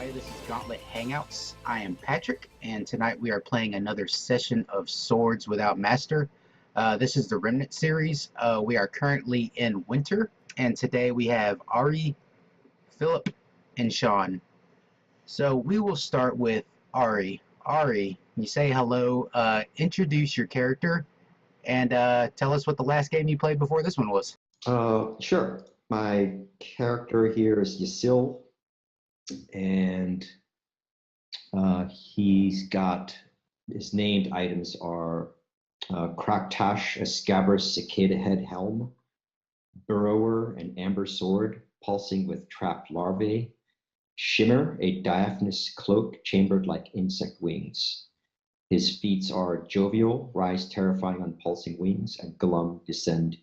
everybody. This is Gauntlet Hangouts. I am Patrick, and tonight we are playing another session of Swords Without Master. This is the Remnants series. We are currently in winter, and today we have Ari, Philip, and Sean. So we will start with Ari. Ari, you say hello, introduce your character, and tell us what the last game you played before this one was. Sure. My character here is Yasil, and he's got his named items are Kraktash, a scabrous cicada head helm, Burrower, an amber sword pulsing with trapped larvae, Shimmer, a diaphanous cloak chambered like insect wings. His feats are Jovial, rise terrifying on pulsing wings, and Glum, descend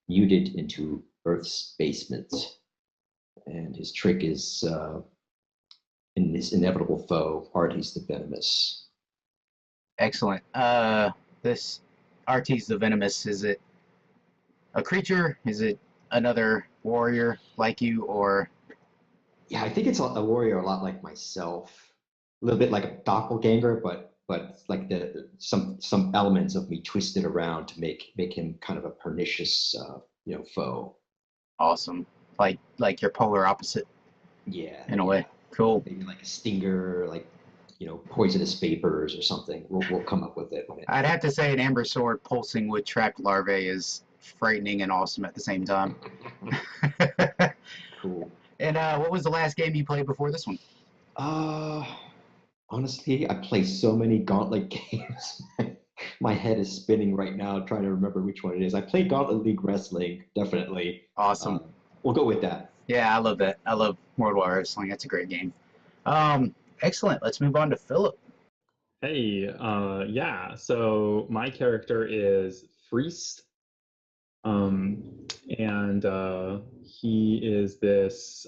muted into Earth's basement. And his trick is in his inevitable foe, Artes the Venomous. Excellent. This Artes the Venomous, is it a creature? Is it another warrior like you, or? Yeah, I think it's a warrior a lot like myself. A little bit like a doppelganger, but like some elements of me twisted around to make him kind of a pernicious foe. Awesome. Like your polar opposite. Yeah. In a way. Cool. Maybe like a stinger, like poisonous vapors or something. We'll come up with it. I'd have to say an amber sword pulsing with trapped larvae is frightening and awesome at the same time. Cool. And what was the last game you played before this one? Honestly, I play so many Gauntlet games. My head is spinning right now trying to remember which one it is. I play Gauntlet League Wrestling, definitely. Awesome. We'll go with that. Yeah, I love that. I love World War Wrestling. That's a great game. Excellent. Let's move on to Philip. Hey, yeah, so my character is Friest, and he is this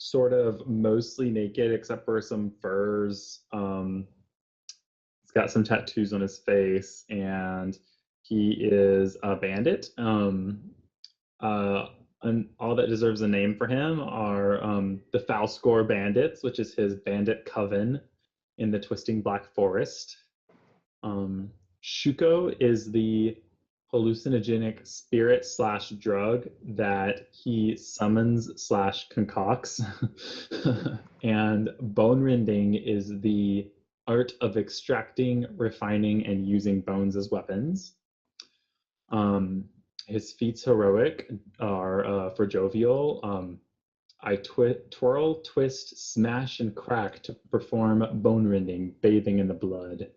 sort of mostly naked except for some furs. He's got some tattoos on his face, and he is a bandit. And all that deserves a name for him are the Foul Score Bandits, which is his bandit coven in the Twisting Black Forest. Shuco is the hallucinogenic spirit / drug that he summons / concocts. And bone rending is the art of extracting, refining, and using bones as weapons. His feats heroic are for Jovial. I twirl, twist, smash, and crack to perform bone rending, bathing in the blood.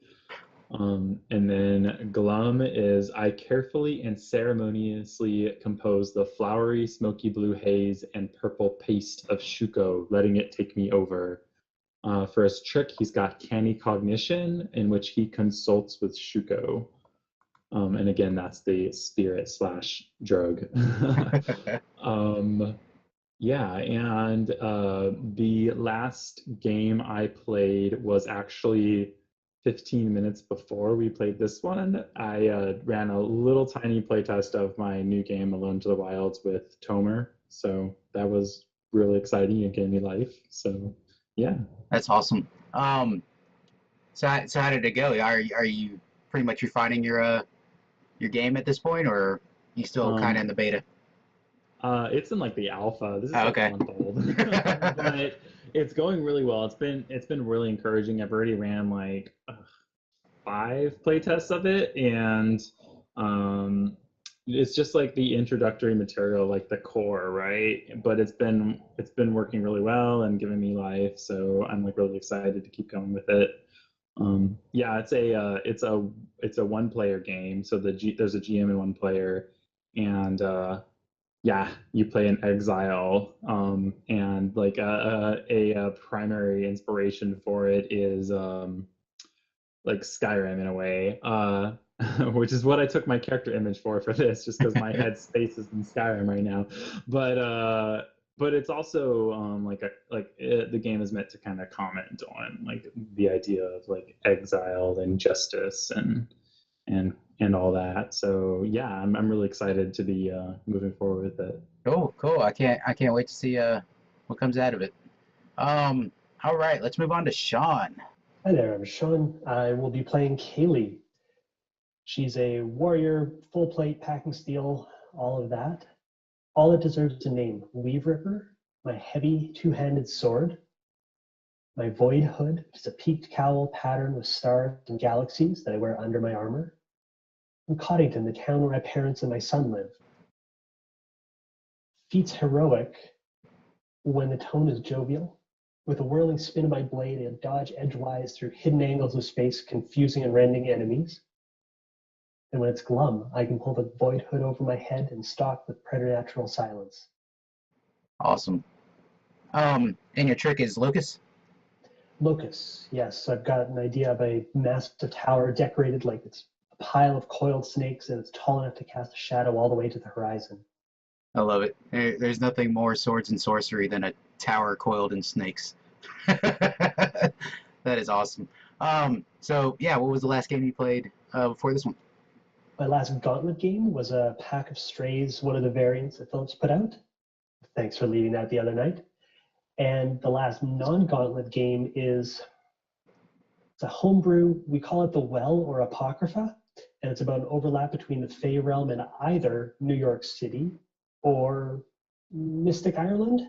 And then Glum is I carefully and ceremoniously compose the flowery, smoky blue haze and purple paste of Shuco, letting it take me over. For his trick, he's got Canny Cognition, in which he consults with Shuco. And again, that's the spirit / drug. Yeah, and the last game I played was actually 15 minutes before we played this one. I ran a little tiny playtest of my new game, Alone to the Wilds, with Tomer. So that was really exciting. It gave me life. So yeah. That's awesome. So how did it go? Are you pretty much refining your game at this point, or are you still kind of in the beta? It's in like the alpha. This is okay. A month old. But it's going really well. It's been really encouraging. I've already ran like 5 playtests of it, and it's just like the introductory material, like the core, right? But it's been working really well and giving me life, so I'm like really excited to keep going with it. Yeah, it's a one-player game, so there's a GM and one player, and yeah, you play an exile, and like a primary inspiration for it is like Skyrim in a way, which is what I took my character image for this, just because my head space is in Skyrim right now. But it's also the game is meant to kind of comment on like the idea of like exile and justice and all that. So yeah, I'm really excited to be moving forward with it. Cool. I can't wait to see what comes out of it. Um, all right, let's move on to Sean. Hi there, I'm Sean. I will be playing Kaylee. She's a warrior, full plate, packing steel, all of that. All it deserves a name: Weave Ripper, my heavy two-handed sword, my void hood, which is a peaked cowl patterned with stars and galaxies that I wear under my armor, and Coddington, the town where my parents and my son live. Feats heroic when the tone is jovial. With a whirling spin of my blade, I dodge edgewise through hidden angles of space, confusing and rending enemies. And when it's glum, I can pull the void hood over my head and stalk with preternatural silence. Awesome. And your trick is Locust? Locus, yes, I've got an idea of a massive tower decorated like it's a pile of coiled snakes and it's tall enough to cast a shadow all the way to the horizon. I love it. There's nothing more swords and sorcery than a tower coiled in snakes. That is awesome. So yeah, what was the last game you played before this one? My last Gauntlet game was a Pack of Strays, one of the variants that Phillips put out. Thanks for leading that the other night. And the last non-Gauntlet game is it's a homebrew. We call it the Well or Apocrypha, and it's about an overlap between the Fey realm and either New York City or Mystic Ireland.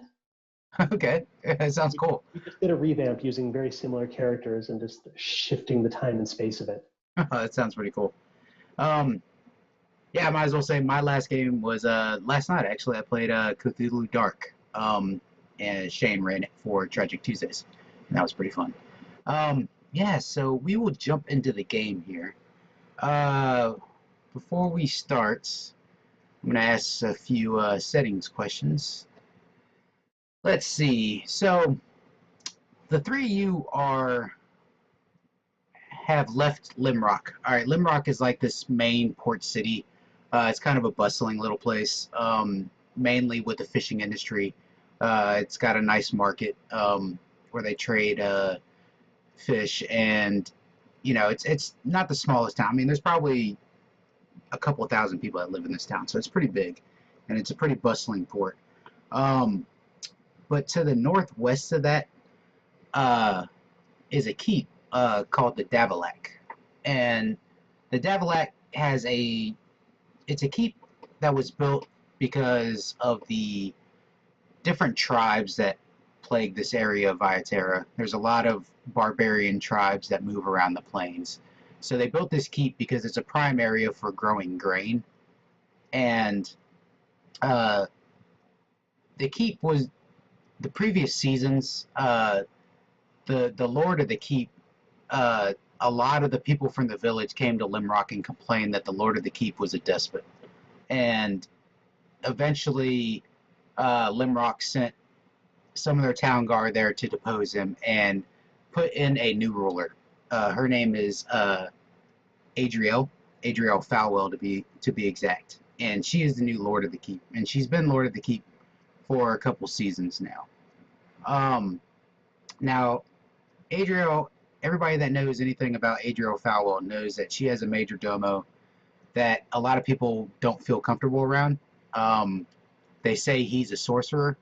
Okay, it sounds cool. We just did a revamp using very similar characters and just shifting the time and space of it. That sounds pretty cool. Yeah, I might as well say my last game was last night. Actually, I played Cthulhu Dark, and Shane ran it for Tragic Tuesdays, and that was pretty fun. Yeah, so we will jump into the game here. Before we start, I'm going to ask a few settings questions. Let's see. So the three of you have left Limrock. All right, Limrock is like this main port city. It's kind of a bustling little place, mainly with the fishing industry. It's got a nice market where they trade fish, and it's not the smallest town. I mean, there's probably a couple thousand people that live in this town, so it's pretty big, and it's a pretty bustling port. But to the northwest of that is a keep called the Davelac, and the Davelac it's a keep that was built because of the different tribes that plague this area of Viaterra. There's a lot of barbarian tribes that move around the plains. So they built this keep because it's a prime area for growing grain. And the keep was the previous seasons, the Lord of the keep, a lot of the people from the village came to Limrock and complained that the Lord of the keep was a despot. And eventually Limrock sent some of their town guard there to depose him and put in a new ruler. Her name is Adrielle Falwell to be exact, and she is the new Lord of the Keep, and she's been Lord of the Keep for a couple seasons now. Now, Adrielle, everybody that knows anything about Adrielle Falwell knows that she has a major domo that a lot of people don't feel comfortable around. They say he's a sorcerer,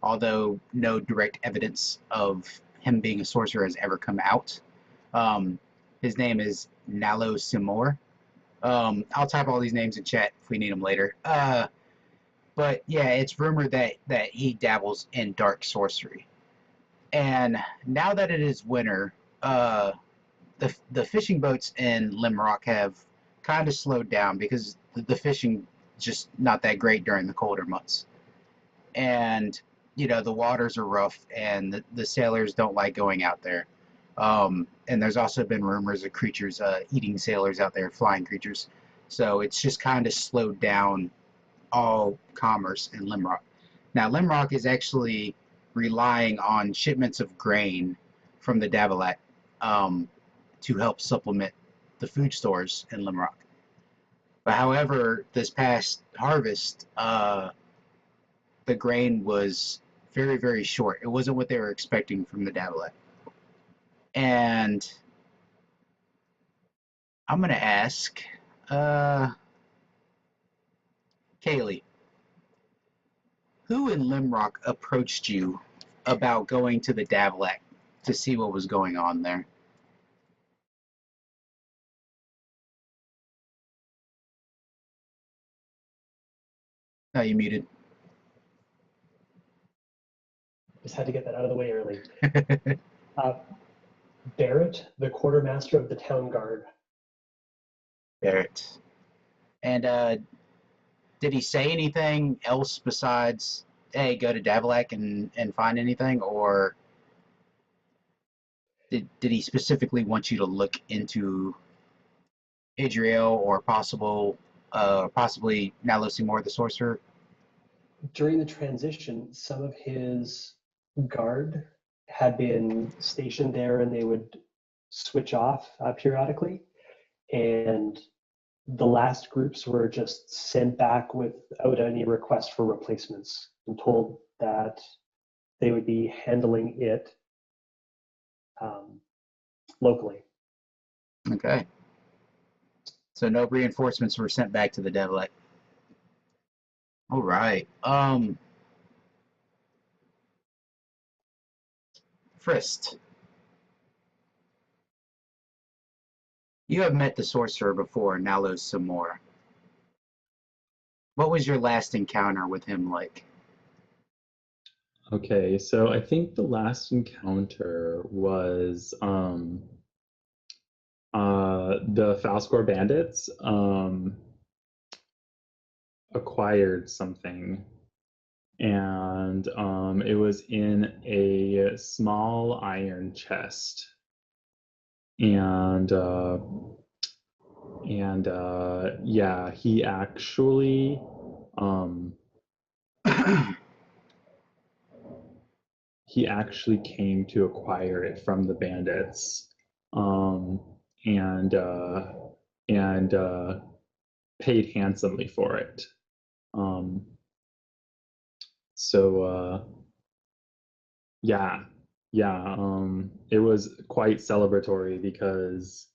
although no direct evidence of him being a sorcerer has ever come out. His name is Nalo-Semor. I'll type all these names in chat if we need them later. But yeah, it's rumored that he dabbles in dark sorcery. And now that it is winter, the fishing boats in Limrock have kind of slowed down because the fishing just not that great during the colder months. And the waters are rough, and the sailors don't like going out there. And there's also been rumors of creatures eating sailors out there, flying creatures. So it's just kind of slowed down all commerce in Limrock. Now, Limrock is actually relying on shipments of grain from the Davelac to help supplement the food stores in Limrock. But however, this past harvest, the grain was very, very short. It wasn't what they were expecting from the Davelac. And I'm going to ask Kaylee, who in Limrock approached you about going to the Davelac to see what was going on there. Oh, you muted. Just had to get that out of the way early. Barrett, the quartermaster of the town guard. Barrett. And did he say anything else besides, hey, go to Davelac and find anything? Or did he specifically want you to look into Adrielle or possibly Nalo-Semor the sorcerer? During the transition, some of his guard had been stationed there and they would switch off periodically. And the last groups were just sent back without any request for replacements and told that they would be handling it locally. Okay. So no reinforcements were sent back to the Davelac. All right. Frist. You have met the sorcerer before, Nalo-Semor. What was your last encounter with him like? Okay, so I think the last encounter was the Falscore bandits acquired something, and it was in a small iron chest, and yeah, he actually he actually came to acquire it from the bandits, and paid handsomely for it. Yeah, it was quite celebratory because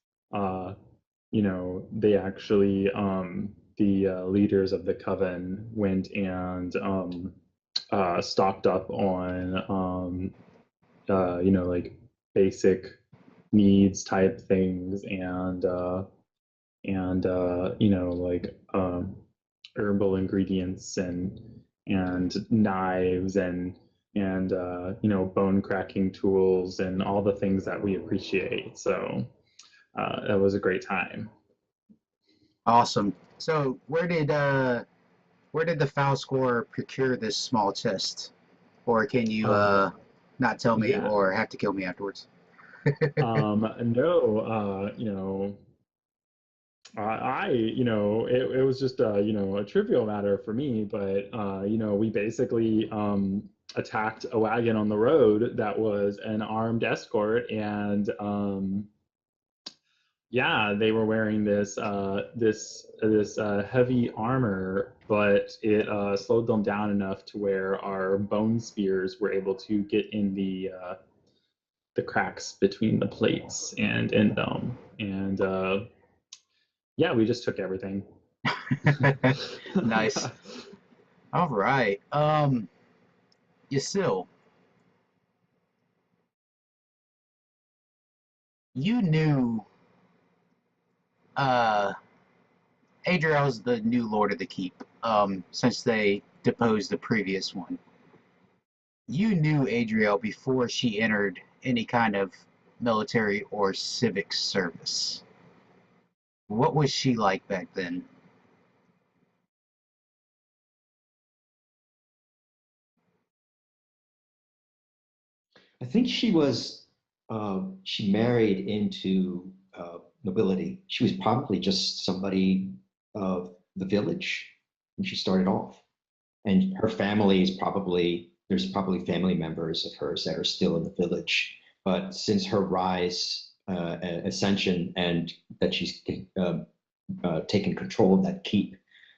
they actually the leaders of the coven went and stocked up on like basic needs type things, and like herbal ingredients and knives and bone cracking tools and all the things that we appreciate. So that was a great time. Awesome. So where did the Falscore procure this small chest? Or can you not tell me yeah. or have to kill me afterwards? No, it was just a trivial matter for me, but we basically attacked a wagon on the road that was an armed escort, and yeah, they were wearing this heavy armor, but it slowed them down enough to where our bone spears were able to get in the cracks between the plates and in them, and yeah, we just took everything. Nice. All right. Yasil, you knew Adrielle's the new Lord of the Keep, since they deposed the previous one. You knew Adrielle before she entered any kind of military or civic service. What was she like back then? I think she was, she married into nobility. She was probably just somebody of the village when she started off. And her family is probably, there's probably family members of hers that are still in the village. But since her rise, ascension, and that she's taken control of that keep,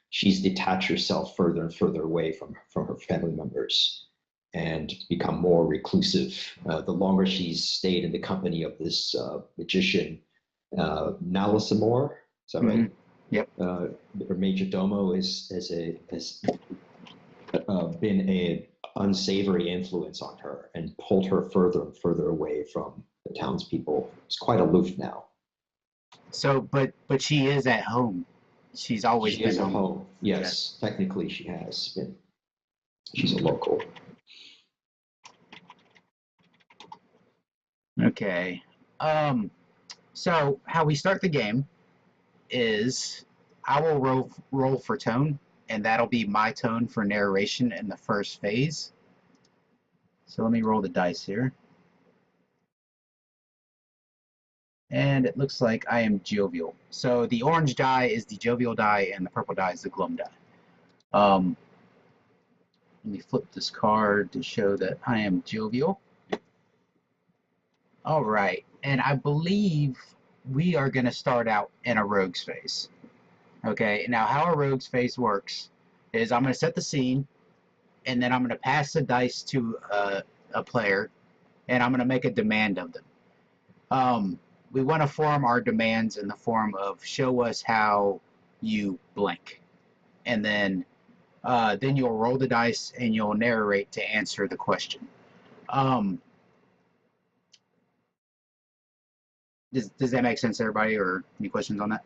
she's detached herself further and further away from her family members and become more reclusive. The longer she's stayed in the company of this magician, Nalo-Semor, is that right? Yep. Her major domo is a been an unsavory influence on her and pulled her further and further away from the townspeople. She's quite aloof now. So, but she is at home. She's always She been is at home. home. Yes, technically she has been. She's a local. Okay. So how we start the game is I will roll for tone, and that'll be my tone for narration in the first phase. So let me roll the dice here. And it looks like I am jovial. So the orange die is the jovial die, and the purple die is the glum die. Let me flip this card to show that I am jovial. All right, and I believe we are going to start out in a rogue's phase. Okay, now how a rogue's phase works is I'm going to set the scene, and then I'm going to pass the dice to a player, and I'm going to make a demand of them. We want to form our demands in the form of show us how you blank, and then you'll roll the dice and you'll narrate to answer the question. Does that make sense to everybody, or any questions on that?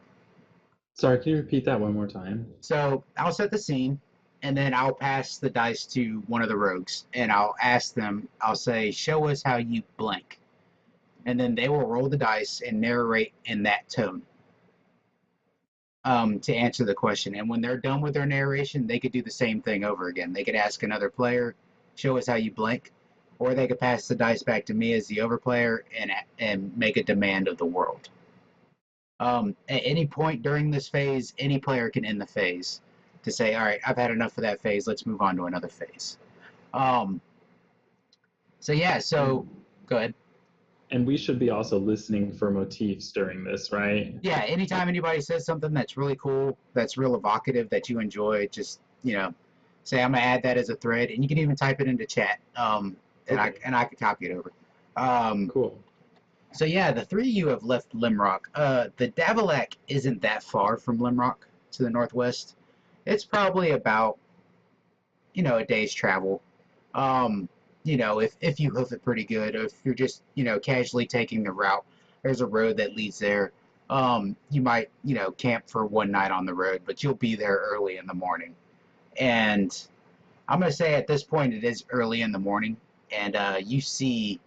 Sorry, can you repeat that one more time? So I'll set the scene, and then I'll pass the dice to one of the rogues, and I'll ask them, I'll say, show us how you blank. And then they will roll the dice and narrate in that tone to answer the question. And when they're done with their narration, they could do the same thing over again. They could ask another player, show us how you blank, or they could pass the dice back to me as the overplayer and make a demand of the world. At any point during this phase, any player can end the phase to say, all right, I've had enough of that phase. Let's move on to another phase. So yeah, so go ahead. And we should be also listening for motifs during this, right? Yeah, anytime anybody says something that's really cool, that's real evocative, that you enjoy, just, say I'm going to add that as a thread, and you can even type it into chat, and I can copy it over. Cool. So yeah, the three of you have left Limrock. The Davelac isn't that far from Limrock to the northwest. It's probably about, a day's travel. If you hoof it pretty good, or if you're just, casually taking the route, there's a road that leads there. You might, camp for one night on the road, but you'll be there early in the morning. And I'm going to say at this point it is early in the morning, and you see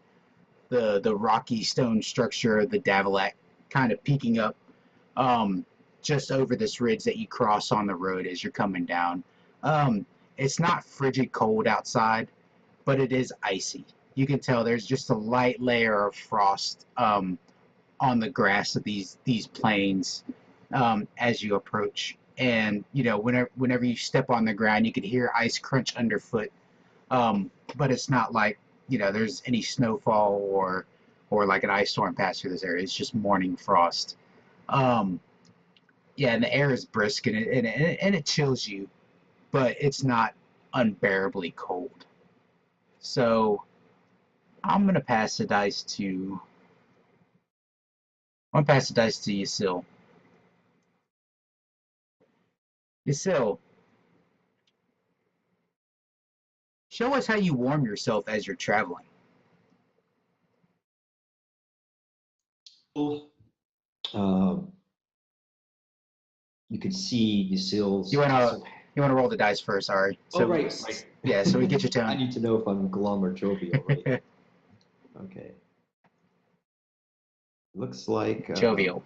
the rocky stone structure of the Davelac kind of peeking up just over this ridge that you cross on the road as you're coming down. It's not frigid cold outside, but it is icy. You can tell there's just a light layer of frost on the grass of these plains as you approach. And whenever you step on the ground, you can hear ice crunch underfoot. But it's not like there's any snowfall or like an ice storm pass through this area. It's just morning frost. And the air is brisk and it chills you, but it's not unbearably cold. So I'm gonna pass the dice to Yasil. Yasil, show us how you warm yourself as you're traveling. You could see Yasil's. You wanna roll the dice first? Sorry. So, right. Yeah, so we get your tone. I need to know if I'm glum or jovial, right? Okay. Looks like Jovial.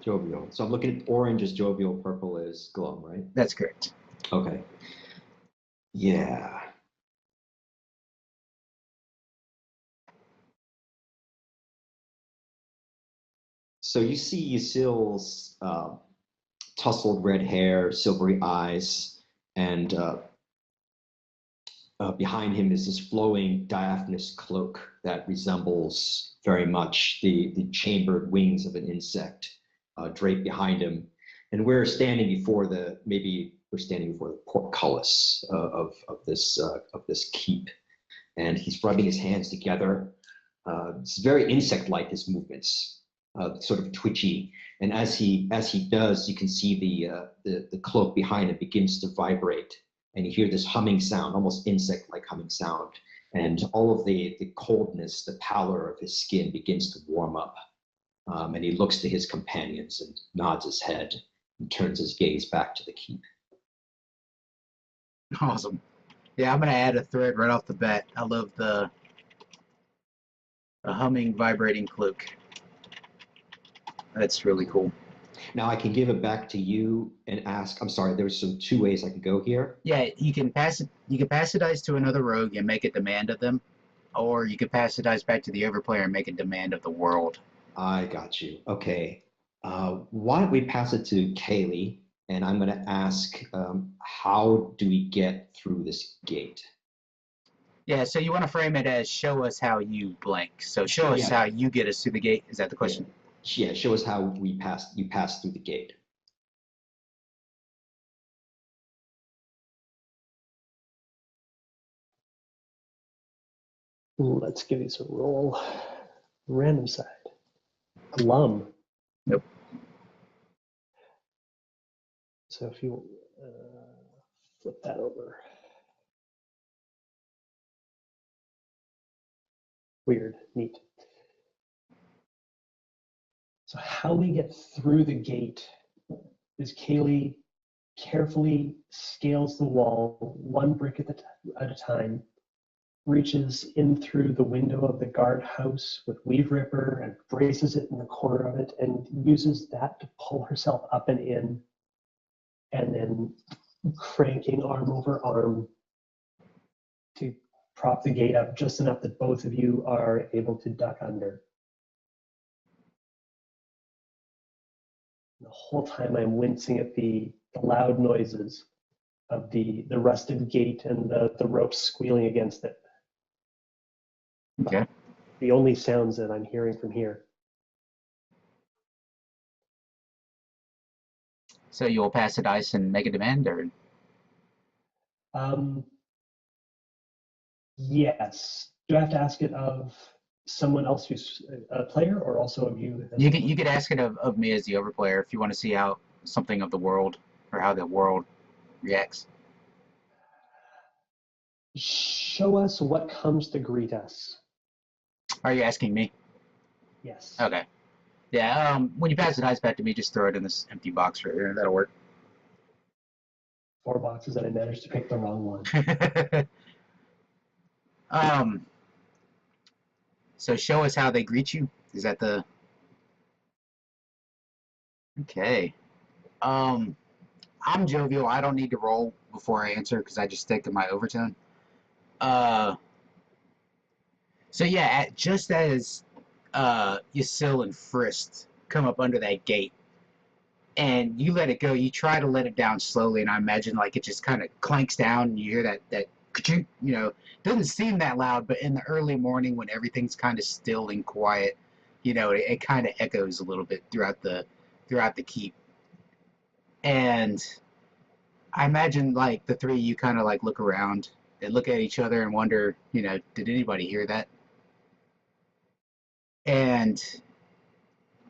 Jovial. So I'm looking at orange as jovial, purple is glum, right? That's correct. Okay. Yeah. So you see Yasil's tousled red hair, silvery eyes, and behind him is this flowing diaphanous cloak that resembles very much the chambered wings of an insect draped behind him. And we're standing before the portcullis of this keep, and he's rubbing his hands together. It's very insect-like, his movements, sort of twitchy. And as he does, you can see the cloak behind him begins to vibrate and you hear this humming sound, almost insect-like humming sound, and all of the coldness, the pallor of his skin begins to warm up. And he looks to his companions and nods his head and turns his gaze back to the keep. Awesome. Yeah, I'm gonna add a thread right off the bat. I love the humming, vibrating cloak. That's really cool. Now I can give it back to you and ask. I'm sorry. There's two ways I can go here. Yeah, you can pass it. You can pass the dice to another rogue and make a demand of them, or you can pass the dice back to the overplayer and make a demand of the world. I got you. Okay. Why don't we pass it to Kaylee, and I'm going to ask, how do we get through this gate? Yeah, so you want to frame it as show us how you blank. So show us how you get us through the gate. Is that the question? Yeah, show us how you pass through the gate. Let's give these a roll. Random side. Glum. Nope. So if you flip that over. Weird, neat. So how we get through the gate is Kaylee carefully scales the wall one brick at a time, reaches in through the window of the guardhouse with Weave Ripper and braces it in the corner of it and uses that to pull herself up and in, and then cranking arm over arm to prop the gate up just enough that both of you are able to duck under. The whole time I'm wincing at the loud noises of the rusted gate and the ropes squealing against it. Okay. The only sounds that I'm hearing from here. So you will pass the dice and make a demand, or? Yes. Do I have to ask it of someone else who's a player, or also of you? You could ask it of me as the overplayer if you want to see how something of the world or how the world reacts. Show us what comes to greet us. Are you asking me? Yes. Okay. Yeah. When you pass the dice back to me, just throw it in this empty box right here. That'll work. 4 boxes, and I managed to pick the wrong one. So show us how they greet you. Is that the? Okay. I'm jovial. I don't need to roll before I answer because I just stick to my overtone. So yeah, just as Yasil and Frist come up under that gate, and you let it go, you try to let it down slowly, and I imagine like it just kind of clanks down, and you hear that you know, doesn't seem that loud, but in the early morning when everything's kind of still and quiet, you know, it kind of echoes a little bit throughout the keep. And I imagine like the three of you kind of like look around and look at each other and wonder, you know, did anybody hear that? And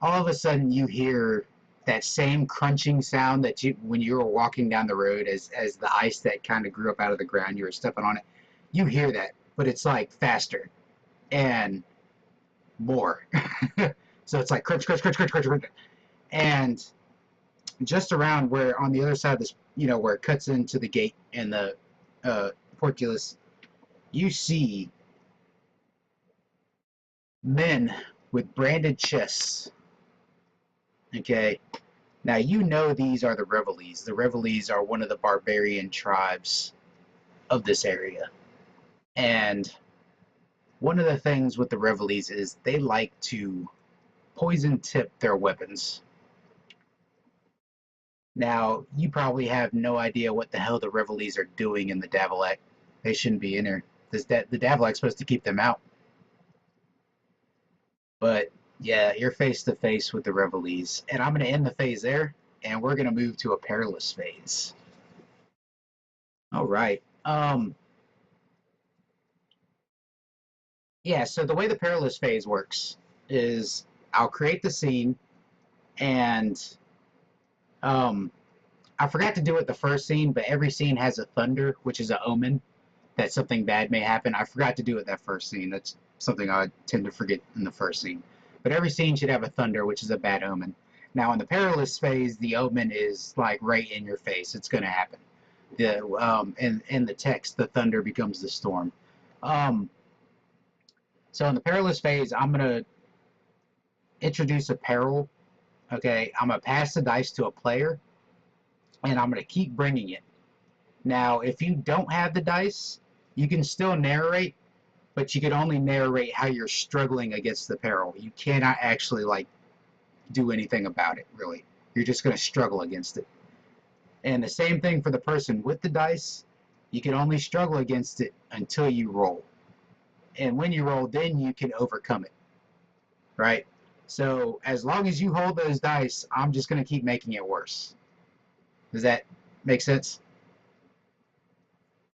all of a sudden you hear that same crunching sound that you when you were walking down the road as the ice that kind of grew up out of the ground, you were stepping on it. You hear that, but it's like faster and more. So it's like crunch, crunch, crunch, crunch, crunch, crunch. And just around where on the other side of this, you know, where it cuts into the gate and the portcullis, you see men with branded chests. Okay. Now, you know these are the Reveilles. The Reveilles are one of the barbarian tribes of this area. And one of the things with the Reveilles is they like to poison tip their weapons. Now, you probably have no idea what the hell the Reveilles are doing in the Davelac. They shouldn't be in here. The Davelac's supposed to keep them out. But yeah, you're face to face with the Reveilles. And I'm going to end the phase there, and we're going to move to a Perilous Phase. All right. Yeah, so the way the Perilous Phase works is I'll create the scene, and I forgot to do it the first scene, but every scene has a thunder, which is an omen that something bad may happen. I forgot to do it that first scene. That's something I tend to forget in the first scene. But every scene should have a thunder, which is a bad omen. Now, in the Perilous Phase, the omen is like right in your face. It's going to happen. In the text, the thunder becomes the storm. So in the Perilous Phase, I'm going to introduce a peril. Okay, I'm going to pass the dice to a player, and I'm going to keep bringing it. Now, if you don't have the dice, you can still narrate, but you can only narrate how you're struggling against the peril. You cannot actually, like, do anything about it, really. You're just going to struggle against it. And the same thing for the person with the dice. You can only struggle against it until you roll. And when you roll, then you can overcome it, right? So as long as you hold those dice, I'm just going to keep making it worse. Does that make sense?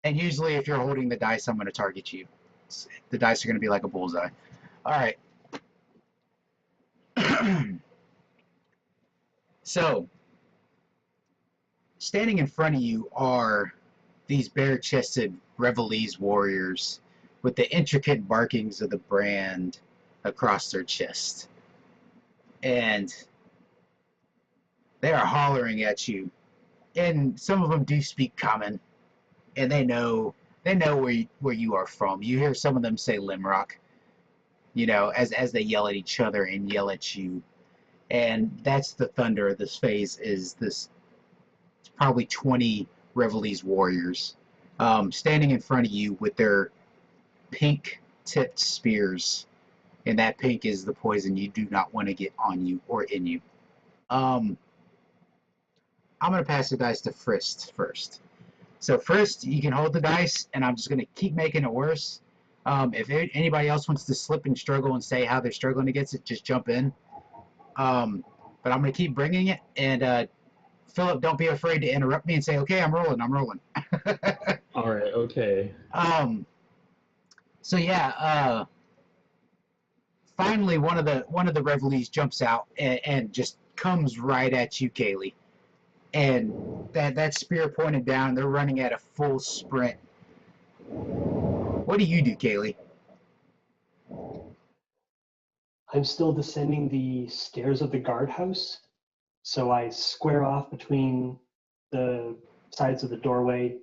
And usually if you're holding the dice, I'm going to target you. The dice are going to be like a bullseye. All right. So, standing in front of you are these bare-chested Revelese warriors with the intricate markings of the brand across their chest. And they are hollering at you. And some of them do speak common, and they know where you are from. You hear some of them say Limrock, you know, as they yell at each other and yell at you. And that's the thunder of this phase, is this probably 20 Revelese warriors standing in front of you with their pink-tipped spears. And that pink is the poison you do not want to get on you or in you. I'm going to pass the dice to Frist first. So first, you can hold the dice, and I'm just going to keep making it worse. If anybody else wants to slip and struggle and say how they're struggling against it, just jump in. But I'm going to keep bringing it, and Philip, don't be afraid to interrupt me and say, okay, I'm rolling. All right, okay. So yeah, finally one of the Revelese jumps out and just comes right at you, Kaylee. And that spear pointed down, they're running at a full sprint. What do you do, Kaylee? I'm still descending the stairs of the guardhouse, so I square off between the sides of the doorway,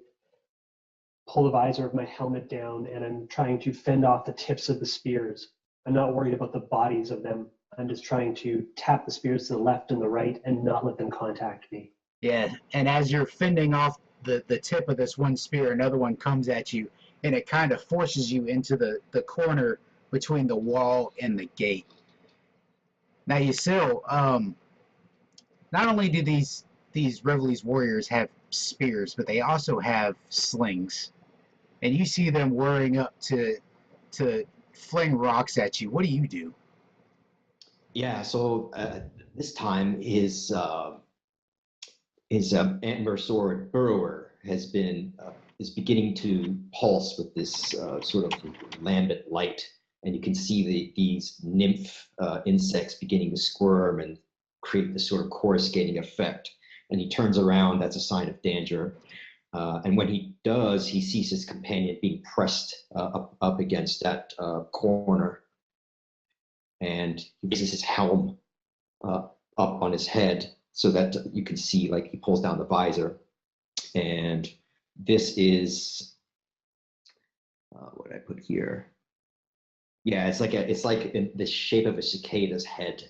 pull the visor of my helmet down, and I'm trying to fend off the tips of the spears. I'm not worried about the bodies of them. I'm just trying to tap the spears to the left and the right and not let them contact me. Yeah, and as you're fending off the tip of this one spear, another one comes at you, and it kind of forces you into the corner between the wall and the gate. Now, Yasil, not only do these Revelese warriors have spears, but they also have slings. And you see them whirring up to fling rocks at you. What do you do? Yeah, so this time his amber sword burrower has been is beginning to pulse with this sort of lambent light, and you can see these nymph insects beginning to squirm and create this sort of coruscating effect. And he turns around, that's a sign of danger. And when he does, he sees his companion being pressed up against that corner. And he raises his helm up on his head so that you can see, like, he pulls down the visor. And this is, what did I put here? Yeah, it's like in the shape of a cicada's head,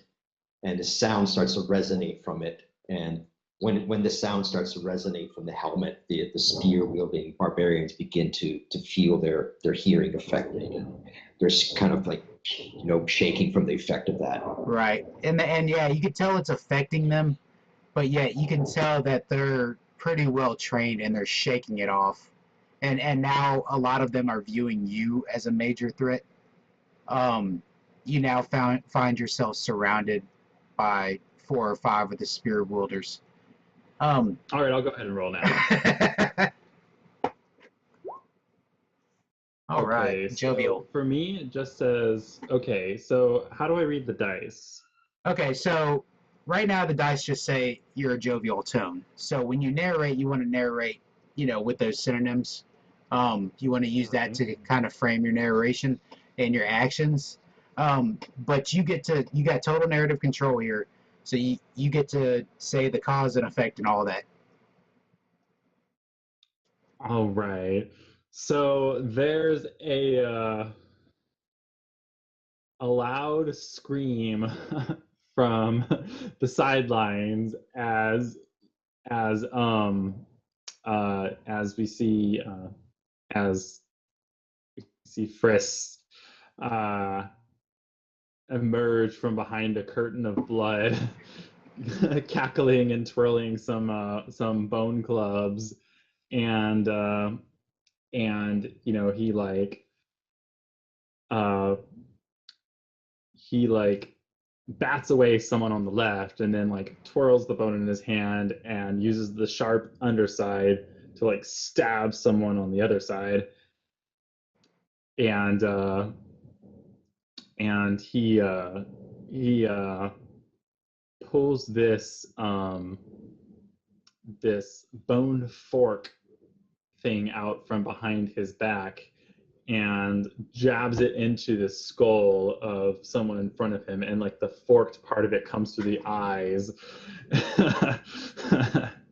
and the sound starts to resonate from it. And when the sound starts to resonate from the helmet, the spear wielding barbarians begin to feel their hearing affected, and they're kind of like, you know, shaking from the effect of that. Right, and yeah, you can tell it's affecting them, but yet you can tell that they're pretty well trained and they're shaking it off. And now a lot of them are viewing you as a major threat. You now find yourself surrounded by 4 or 5 of the spear wielders. All right, I'll go ahead and roll now. All right, Okay, jovial. so for me, it just says, okay, so how do I read the dice? Okay, so right now the dice just say you're a jovial tone. So when you narrate, you want to narrate, with those synonyms. You want to use that to kind of frame your narration and your actions. But you got total narrative control here. So you get to say the cause and effect and all that. All right. So there's a loud scream from the sidelines as we see Frisk emerge from behind a curtain of blood, cackling and twirling some bone clubs, and he bats away someone on the left, and then twirls the bone in his hand and uses the sharp underside to stab someone on the other side, and he pulls this bone fork thing out from behind his back and jabs it into the skull of someone in front of him, and the forked part of it comes through the eyes.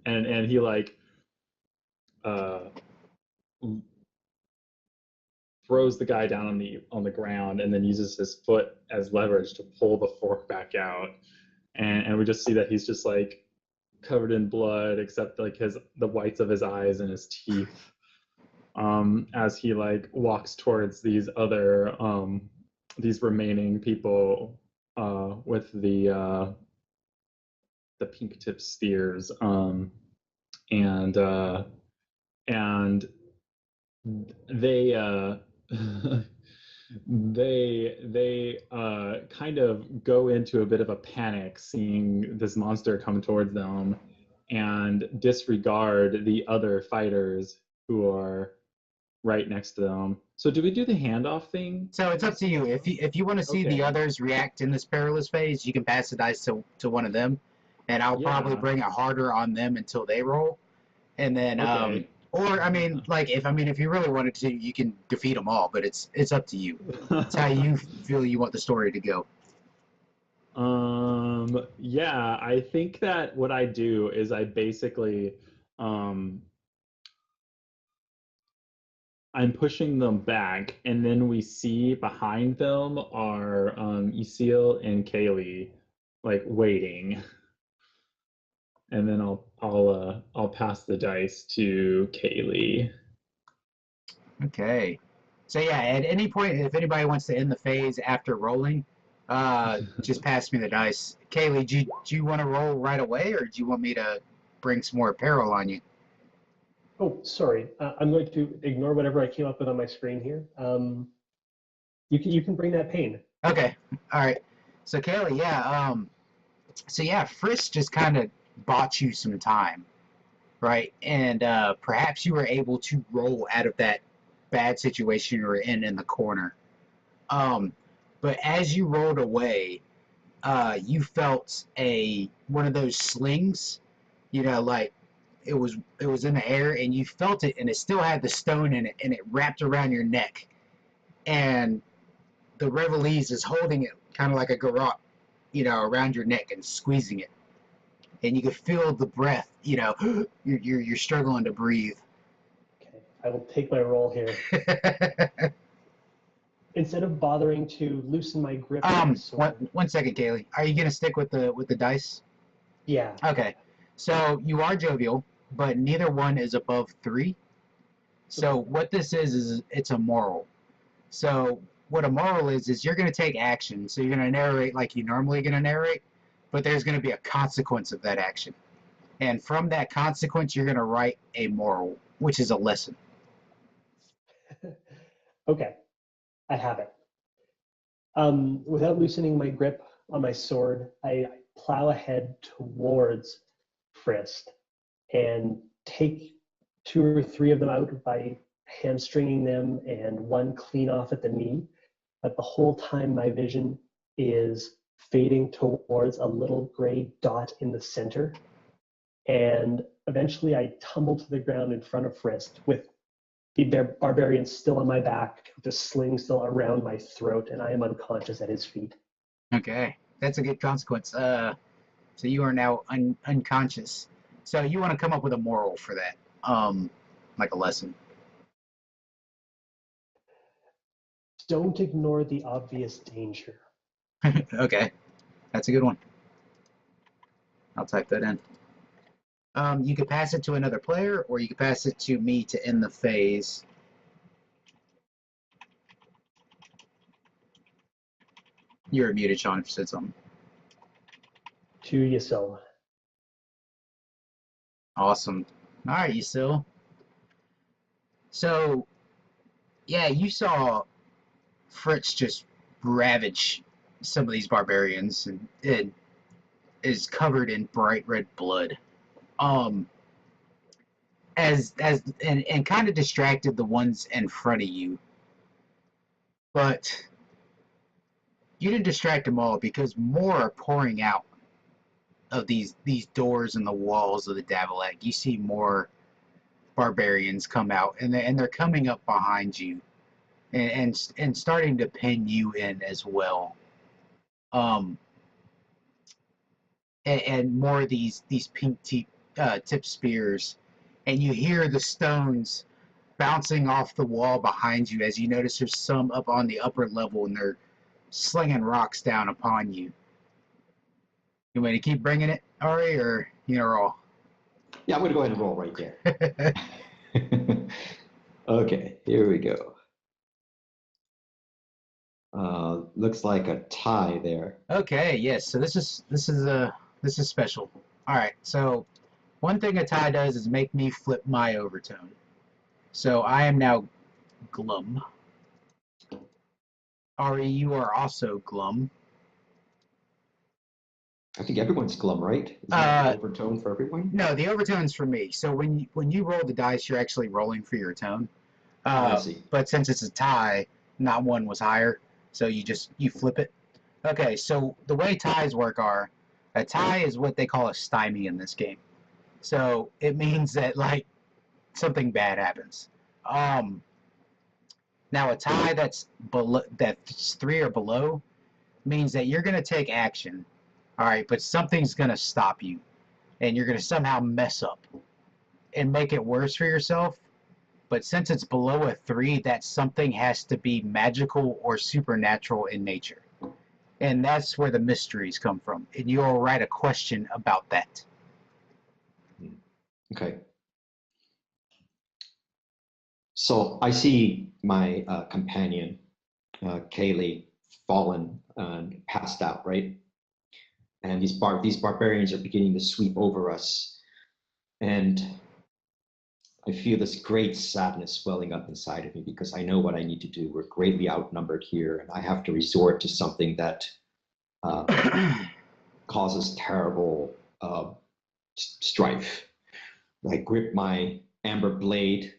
and he throws the guy down on the ground, and then uses his foot as leverage to pull the fork back out, and we just see that he's just covered in blood except the whites of his eyes and his teeth, as he walks towards these other these remaining people with the pink tip spears, and they they kind of go into a bit of a panic seeing this monster come towards them, and disregard the other fighters who are right next to them. So do we do the handoff thing? So it's up to you. If you want to see the others react in this perilous phase, you can pass the dice to one of them, and I'll probably bring it harder on them until they roll, and then or if you really wanted to, you can defeat them all. But it's up to you. It's how you feel you want the story to go. Yeah, I think that what I do is I basically I'm pushing them back, and then we see behind them are Isil and Kaylee waiting, and then I'll pass the dice to Kaylee. Okay. So yeah, at any point, if anybody wants to end the phase after rolling, just pass me the dice. Kaylee, do you want to roll right away, or do you want me to bring some more peril on you? Oh, sorry. I'm going to ignore whatever I came up with on my screen here. You can bring that pain. Okay. All right. So Kaylee, Frisk just kind of bought you some time, right? And perhaps you were able to roll out of that bad situation you were in the corner. But as you rolled away, you felt one of those slings, it was in the air, and you felt it, and it still had the stone in it, and it wrapped around your neck, and the Revelese is holding it kind of like a garrote, around your neck and squeezing it, and you can feel the breath, you're struggling to breathe. Okay, I will take my roll here. Instead of bothering to loosen my grip. One second, Kaylee. Are you gonna stick with the dice? Yeah. Okay. So you are jovial, but neither one is above 3. So what this is it's a moral. So what a moral is you're going to take action. So you're going to narrate like you normally going to narrate, but there's going to be a consequence of that action. And from that consequence, you're going to write a moral, which is a lesson. Okay, I have it. Without loosening my grip on my sword, I plow ahead towards Frisk and take 2 or 3 of them out by hamstringing them and one clean off at the knee. But the whole time my vision is fading towards a little gray dot in the center. And eventually I tumble to the ground in front of Frisk with the barbarian still on my back, the sling still around my throat, and I am unconscious at his feet. Okay, that's a good consequence. So you are now unconscious. So you want to come up with a moral for that, like a lesson. Don't ignore the obvious danger. Okay, that's a good one. I'll type that in. You could pass it to another player, or you could pass it to me to end the phase. You're muted, Sean, if you said something. To Yasil. Awesome. All right, Yasil. So, yeah, you saw Fritz just ravage some of these barbarians, and it is covered in bright red blood. And kind of distracted the ones in front of you. But you didn't distract them all because more are pouring out of these doors and the walls of the Davelac. You see more barbarians come out, and they're coming up behind you, and starting to pin you in as well. And more of these pink tip spears, and you hear the stones bouncing off the wall behind you as you notice there's some up on the upper level, and they're slinging rocks down upon you. You want me to keep bringing it, Ari, or you know, roll? Yeah, I'm going to go ahead and roll right there. Okay, here we go. Looks like a tie there. Okay, yes. So this is special. All right. So one thing a tie does is make me flip my overtone. So I am now glum. Ari, you are also glum. I think everyone's glum, right? Is that the overtone for everyone? No, the overtone's for me. So when you roll the dice, you're actually rolling for your tone. I see. But since it's a tie, not one was higher, so you flip it. Okay, so the way ties work are, a tie is what they call a stymie in this game. So it means that like something bad happens. Now a tie that's 3 or below means that you're gonna take action. All right, but something's gonna stop you, and you're gonna somehow mess up and make it worse for yourself. But since it's below a 3, that something has to be magical or supernatural in nature. And that's where the mysteries come from. And you'll write a question about that. Okay. So I see my companion, Kaylee, fallen and passed out, right? And these barbarians are beginning to sweep over us. And I feel this great sadness welling up inside of me because I know what I need to do. We're greatly outnumbered here, and I have to resort to something that causes terrible strife. I grip my amber blade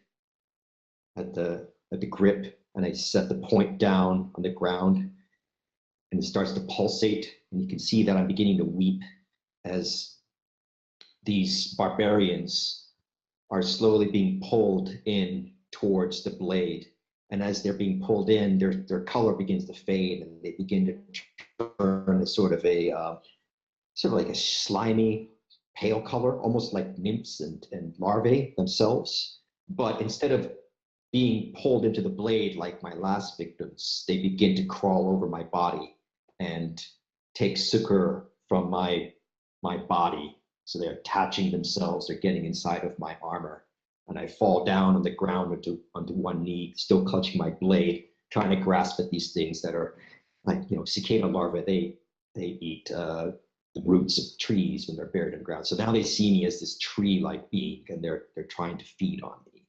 at the grip, and I set the point down on the ground, and it starts to pulsate, and you can see that I'm beginning to weep as these barbarians are slowly being pulled in towards the blade. And as they're being pulled in, their color begins to fade, and they begin to turn a sort of like a slimy, pale color, almost like nymphs and larvae themselves. But instead of being pulled into the blade like my last victims, they begin to crawl over my body and take succor from my body. So they're attaching themselves, they're getting inside of my armor. And I fall down on the ground onto one knee, still clutching my blade, trying to grasp at these things that are like, cicada larvae. They eat the roots of trees when they're buried in the ground. So now they see me as this tree-like being, and they're trying to feed on me.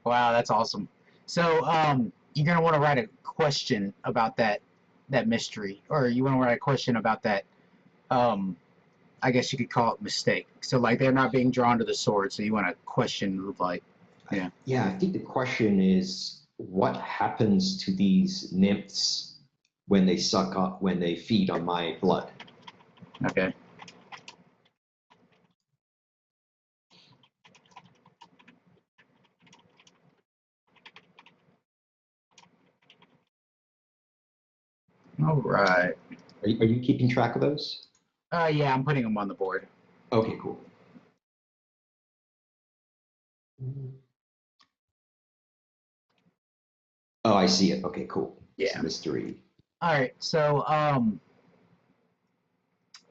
Wow, that's awesome. So you're going to want to write a question about that mystery, or you want to write a question about that, I guess you could call it mistake. So like they're not being drawn to the sword, so you want to question like, yeah. Yeah, I think the question is, what happens to these nymphs when they suck up, when they feed on my blood. Okay. All right. Are you keeping track of those? Yeah, I'm putting them on the board. Okay, cool. Oh, I see it. Okay, cool. Yeah. So there's 3. All right. So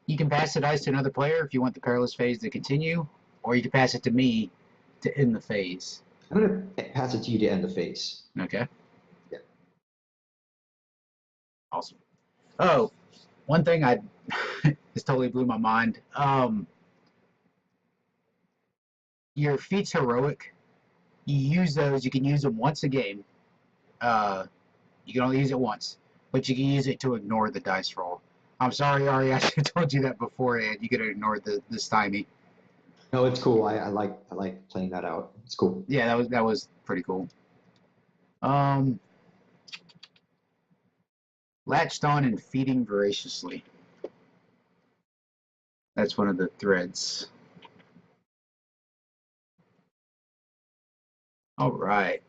you can pass the dice to another player if you want the perilous phase to continue, or you can pass it to me to end the phase. I'm going to pass it to you to end the phase. Okay. Yeah. Awesome. Oh, one thing I this totally blew my mind. Your feats heroic. You use those. You can use them once a game. You can only use it once, but you can use it to ignore the dice roll. I'm sorry, Ari. I should have told you that beforehand. You could have ignored the stymie. No, it's cool. I like playing that out. It's cool. Yeah, that was pretty cool. Latched on and feeding voraciously. That's one of the threads. All right.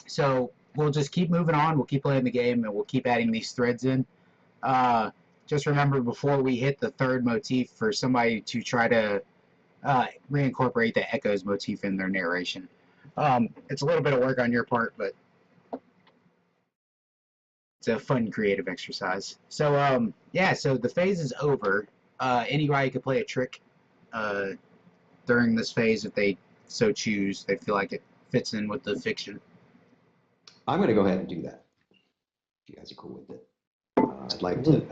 So we'll just keep moving on. We'll keep playing the game, and we'll keep adding these threads in. Just remember before we hit the third motif for somebody to try to reincorporate the echoes motif in their narration. It's a little bit of work on your part, but it's a fun creative exercise. So yeah, so the phase is over. Anybody could play a trick during this phase if they so choose. They feel like it fits in with the fiction. I'm going to go ahead and do that. If you guys are cool with it. I'd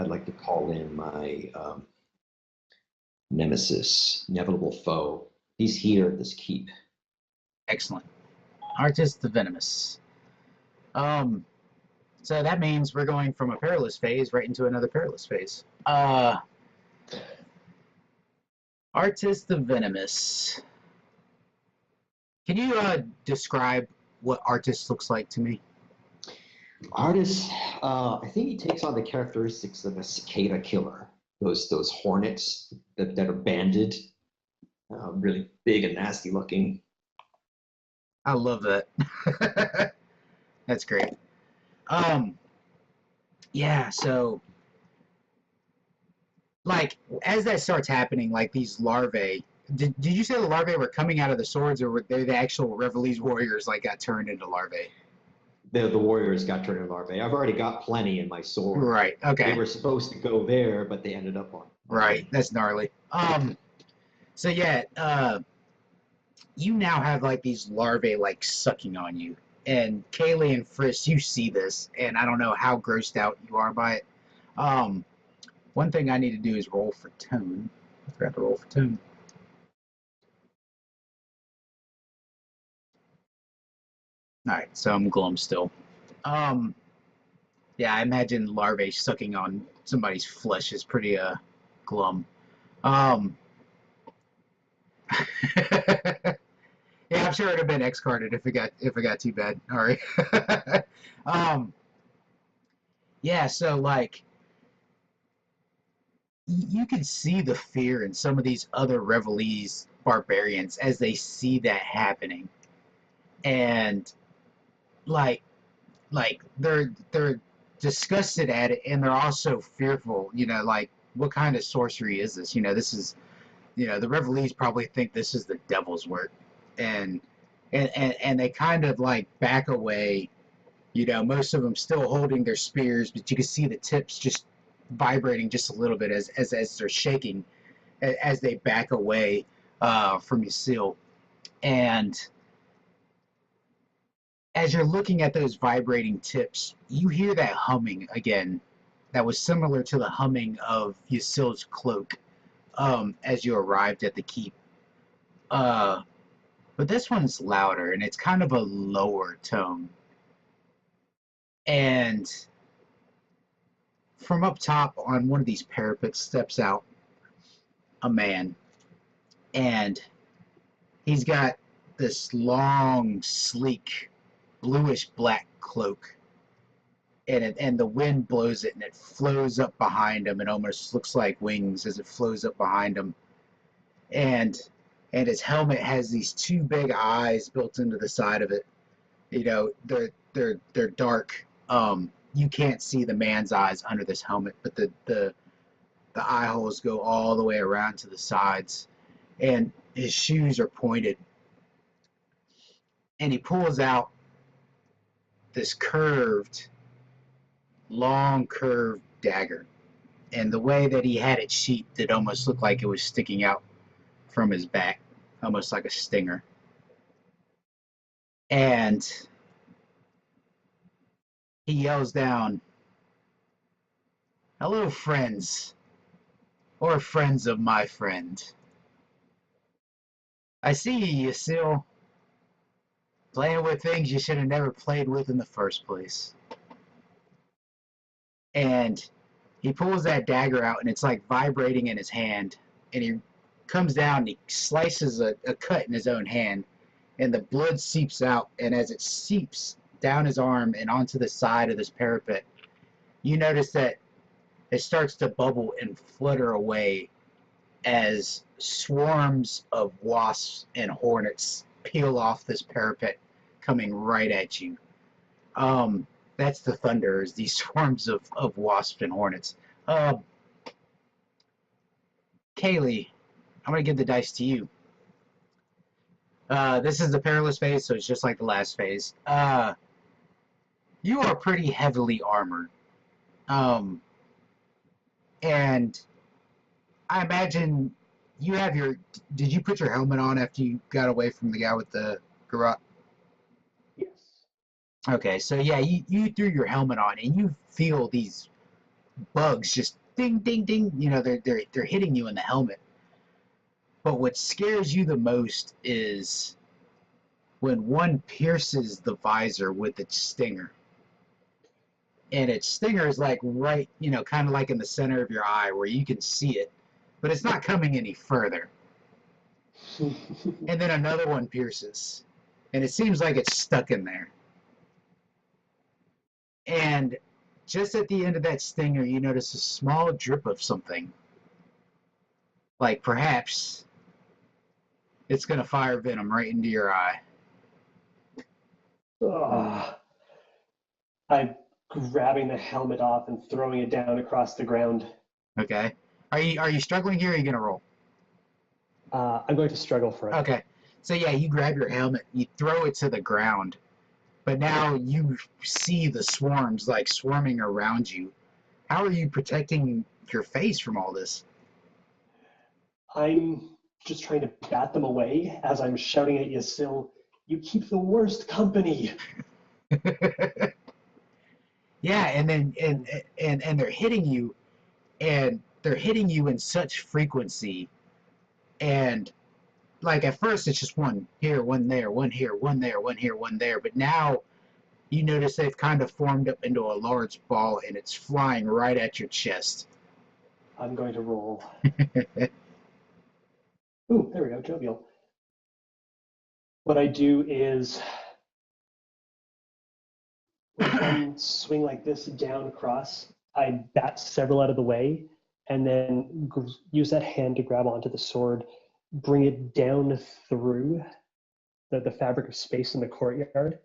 like to call in my nemesis, inevitable foe. He's here at this keep. Excellent. Artist the Venomous. So that means we're going from a perilous phase right into another perilous phase. Artist the Venomous. Can you describe what Artist looks like to me? Artist, I think he takes on the characteristics of a cicada killer. Those hornets that are banded, really big and nasty looking. I love that. That's great. Yeah, so like as that starts happening, like these larvae, did you say the larvae were coming out of the swords, or were they the actual Revelese warriors like got turned into larvae? The warriors got turned into larvae. I've already got plenty in my sword. Right, okay. They were supposed to go there, but they ended up on. Right, that's gnarly. So yeah, you now have like these larvae like sucking on you. And Kaylee and Frisk, you see this, and I don't know how grossed out you are by it. One thing I need to do is roll for tone. I forgot to roll for tone. Alright, so I'm glum still. Yeah, I imagine larvae sucking on somebody's flesh is pretty glum. Yeah, I'm sure it'd have been X-carded if it got too bad. All right. Yeah, so like you can see the fear in some of these other Revelese barbarians as they see that happening, and like they're disgusted at it, and they're also fearful. You know, like what kind of sorcery is this? You know, this is the Revelese probably think this is the devil's work, and they kind of like back away. You know, most of them still holding their spears, but you can see the tips just vibrating just a little bit as they're shaking as they back away from Ysil. And as you're looking at those vibrating tips, you hear that humming again that was similar to the humming of Ysil's cloak as you arrived at the keep. But this one's louder, and it's kind of a lower tone. And from up top on one of these parapets steps out a man, and he's got this long, sleek, bluish black cloak, and the wind blows it, and it flows up behind him. It almost looks like wings as it flows up behind him. And his helmet has these two big eyes built into the side of it. You know, they're dark. You can't see the man's eyes under this helmet, but the eye holes go all the way around to the sides, and his shoes are pointed. And he pulls out this long curved dagger. And the way that he had it sheathed, it almost looked like it was sticking out from his back, almost like a stinger. And he yells down, "Hello, friends, or friends of my friend. I see you still playing with things you should have never played with in the first place." And he pulls that dagger out, and it's like vibrating in his hand. And he comes down and he slices a cut in his own hand, and the blood seeps out. And as it seeps down his arm and onto the side of this parapet, you notice that it starts to bubble and flutter away as swarms of wasps and hornets peel off this parapet, coming right at you. That's the thunder, is these swarms of wasps and hornets. Kaylee, I'm going to give the dice to you. This is the Perilous Phase, so it's just like the last phase. You are pretty heavily armored. And I imagine you have your... Did you put your helmet on after you got away from the guy with the garrote? Yes. Okay, so yeah, you threw your helmet on, and you feel these bugs just ding, ding, ding. You know, they're hitting you in the helmet. But what scares you the most is when one pierces the visor with its stinger. And its stinger is like right, you know, kind of like in the center of your eye where you can see it, but it's not coming any further. And then another one pierces, and it seems like it's stuck in there. And just at the end of that stinger, you notice a small drip of something. Like perhaps it's going to fire venom right into your eye. I'm grabbing the helmet off and throwing it down across the ground. Okay. Are you struggling here, or are you going to roll? I'm going to struggle for it. Okay. So yeah, you grab your helmet, you throw it to the ground, but now you see the swarms like swarming around you. How are you protecting your face from all this? I'm just trying to bat them away as I'm shouting at Yasil, "You keep the worst company." Yeah, and then and they're hitting you, and they're hitting you in such frequency, and like at first it's just one here, one there, one here, one there, one here, one there, but now you notice they've kind of formed up into a large ball, and it's flying right at your chest. I'm going to roll. Ooh, there we go, jovial. What I do is with one swing like this down across, I bat several out of the way, and then use that hand to grab onto the sword, bring it down through the fabric of space in the courtyard,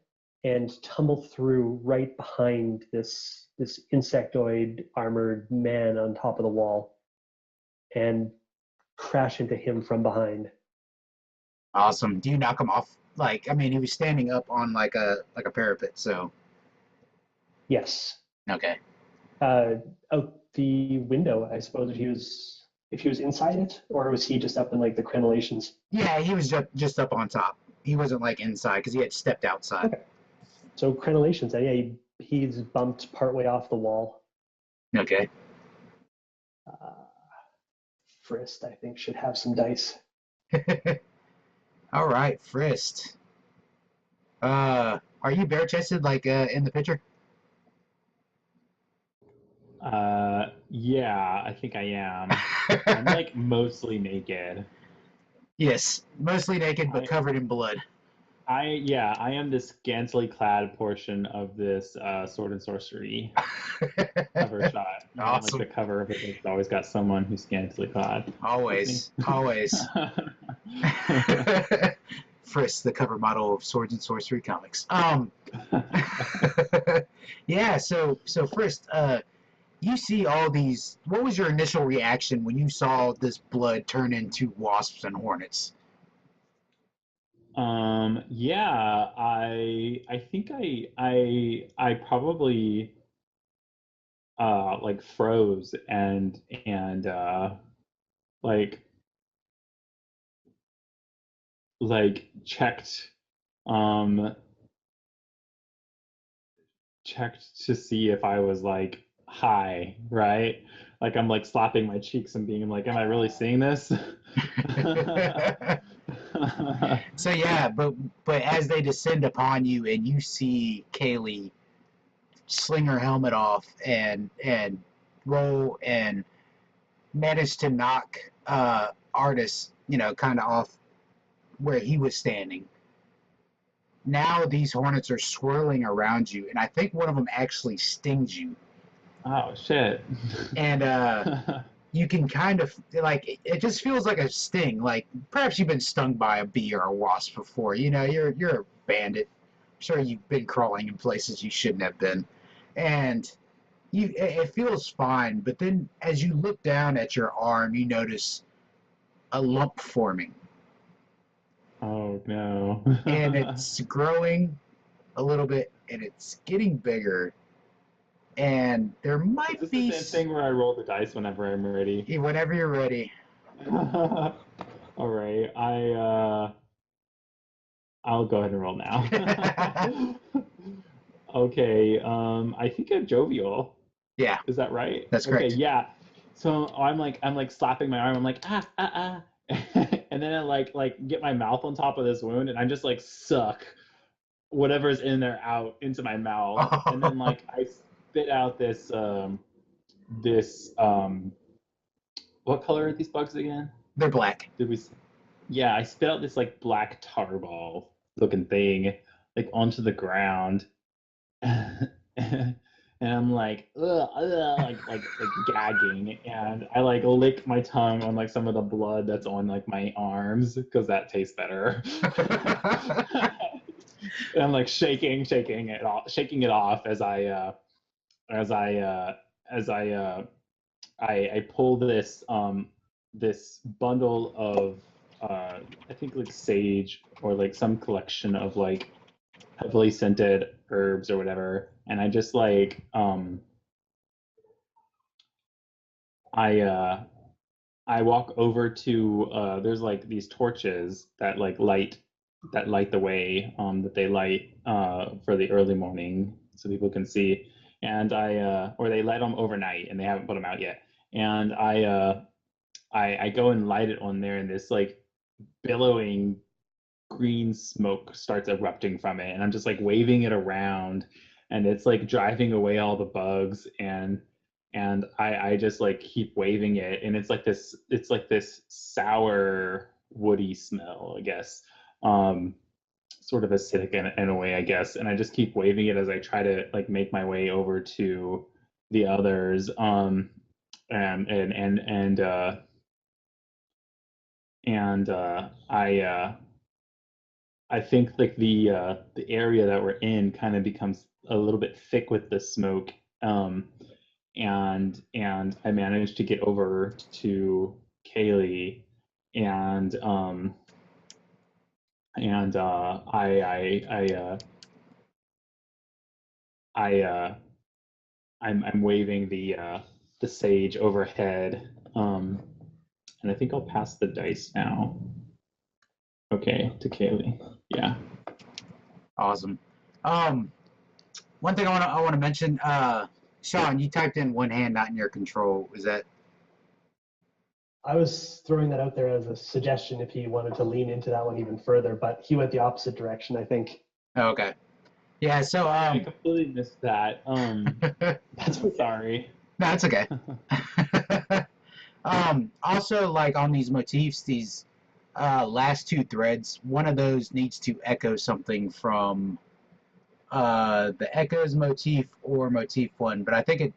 and tumble through right behind this insectoid armored man on top of the wall, and crash into him from behind. Awesome. Do you knock him off? Like, I mean, he was standing up on like a parapet, so. Yes. Okay. Out the window, I suppose, if he was inside it, or was he just up in like the crenellations? Yeah, he was just up on top. He wasn't like inside because he had stepped outside. Okay. So crenellations, yeah, he's bumped partway off the wall. Okay. Frist, I think, should have some dice. All right, Frist. Are you bare chested like in the picture? Yeah, I think I am. I'm like mostly naked. Yes, mostly naked but covered in blood. I am the scantily clad portion of this sword and sorcery cover shot. Right? Like Awesome. the cover of it, it's always got someone who's scantily clad. Always. Frisk, the cover model of Swords and Sorcery comics. Yeah. So Frisk, you see all these. What was your initial reaction when you saw this blood turn into wasps and hornets? Yeah, I think I probably like froze and like checked um checked to see if I was like high, right? Like I'm like slapping my cheeks and being like, am I really seeing this? So yeah, but as they descend upon you and you see Kaylee sling her helmet off and roll and manage to knock Artis, kind of off where he was standing. Now these hornets are swirling around you, and I think one of them actually stings you. Oh shit. And you can kind of like it just feels like a sting. Like perhaps you've been stung by a bee or a wasp before. You're a bandit. I'm sure you've been crawling in places you shouldn't have been, and it feels fine. But then as you look down at your arm, you notice a lump forming, Oh no. and it's growing a little bit, and it's getting bigger. And there Is might this be the same thing where I roll the dice whenever I'm ready? whenever you're ready. All right, I'll go ahead and roll now. Okay, I think I'm jovial. Yeah, Is that right? that's Okay, correct. yeah. So I'm like slapping my arm. I'm like and then I like get my mouth on top of this wound, and I just like suck whatever's in there out into my mouth, and then like I spit out this what color are these bugs again? They're black. Did we? Yeah, I spit out this like black tar ball looking thing like onto the ground. And I'm like, ugh, ugh, like gagging, and I like lick my tongue on like some of the blood that's on like my arms because that tastes better. And I'm like shaking it off as as I uh, I pull this bundle of I think like sage or like some collection of like heavily scented herbs or whatever, and I just like I I walk over to there's like these torches that light the way that they light for the early morning so people can see, and or they light them overnight and they haven't put them out yet, and I go and light it on there, and this like billowing green smoke starts erupting from it, and I'm just like waving it around, and it's like driving away all the bugs, and I just like keep waving it, and it's like this sour woody smell, I guess, sort of acidic in a way, I guess, and I just keep waving it as I try to like make my way over to the others, and I think like the area that we're in kind of becomes a little bit thick with the smoke, um, and I managed to get over to Kaylee, and I I'm waving the sage overhead, and I think I'll pass the dice now. Okay, to Kaylee. Yeah. Awesome. One thing I want to mention, Sean, you typed in one hand not in your control. Is that? I was throwing that out there as a suggestion if he wanted to lean into that one even further, but he went the opposite direction, I think. Oh, okay. Yeah. So I completely missed that. That's sorry. No, it's okay. Also, like on these motifs, these last two threads. One of those needs to echo something from the Echoes motif or motif one, but I think it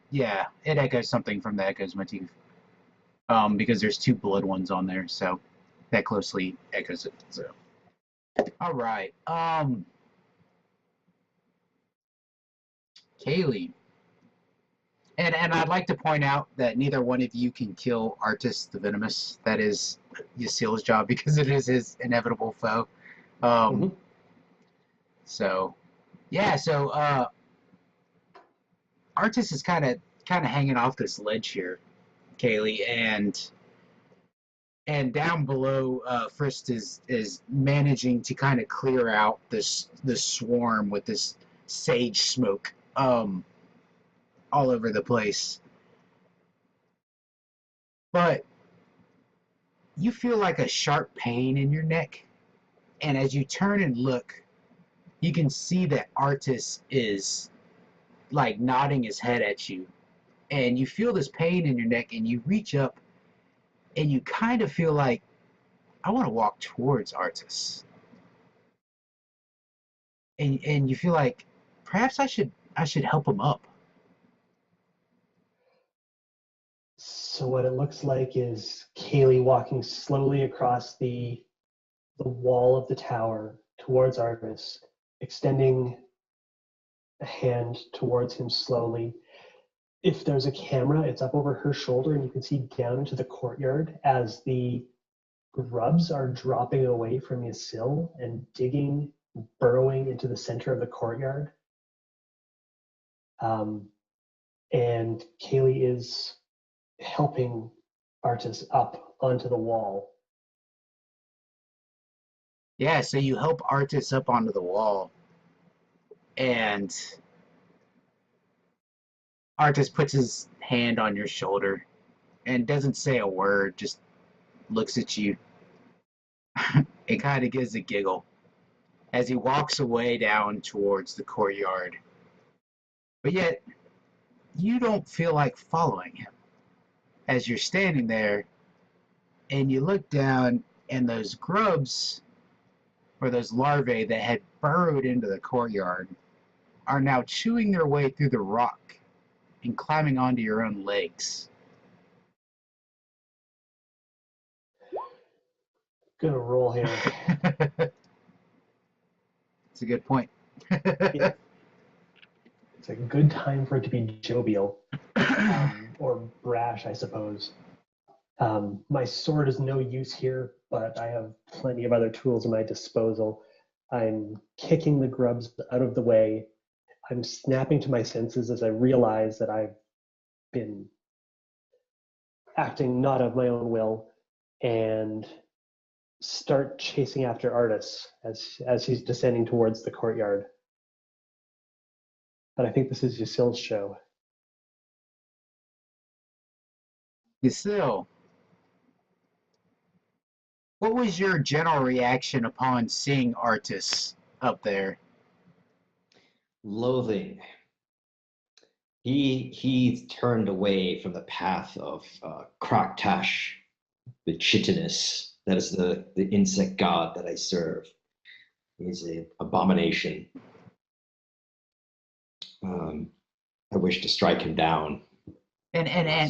echoes something from the Echoes motif. Because there's two blood ones on there, so that closely echoes it. So, all right. Kaylee. And I'd like to point out that neither one of you can kill Artis the Venomous. That is Yassil's job because it is his inevitable foe. So, yeah. So Artis is kind of hanging off this ledge here, Kaylee, and down below, Frist is managing to kind of clear out this swarm with this sage smoke. All over the place. But you feel like a sharp pain in your neck, and as you turn and look, you can see that Artis is like nodding his head at you, and you feel this pain in your neck, and you reach up, and you kind of feel like, I want to walk towards Artis, and you feel like perhaps I should help him up. So what it looks like is Kaylee walking slowly across the wall of the tower towards Artis, extending a hand towards him slowly. If there's a camera, it's up over her shoulder, and you can see down into the courtyard as the grubs are dropping away from Yassil and digging, burrowing into the center of the courtyard. And Kaylee is helping Artis up onto the wall. Yeah, so you help Artis up onto the wall, and Artis puts his hand on your shoulder and doesn't say a word, just looks at you. It kind of gives a giggle as he walks away down towards the courtyard. But yet, you don't feel like following him. As you're standing there, and you look down, and those grubs, or those larvae that had burrowed into the courtyard, are now chewing their way through the rock and climbing onto your own legs. Gonna roll here. It's a good point. Yeah. It's a good time for it to be jovial, or brash, I suppose. My sword is no use here, but I have plenty of other tools at my disposal. I'm kicking the grubs out of the way. I'm snapping to my senses as I realize that I've been acting not of my own will, and start chasing after Artis as he's descending towards the courtyard. But I think this is Yassil's show. Yassil, what was your general reaction upon seeing Artis up there? Loathing. He turned away from the path of Kraktash, the chitinous. That is the insect god that I serve. He's an abomination. I wish to strike him down. And how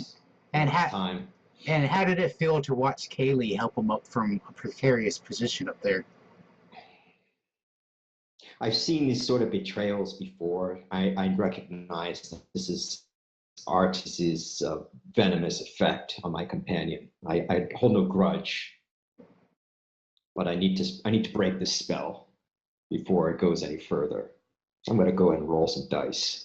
did it feel to watch Kaylee help him up from a precarious position up there? I've seen these sort of betrayals before. I recognize that this is Artis's venomous effect on my companion. I hold no grudge, but I need to break this spell before it goes any further. So I'm going to go ahead and roll some dice.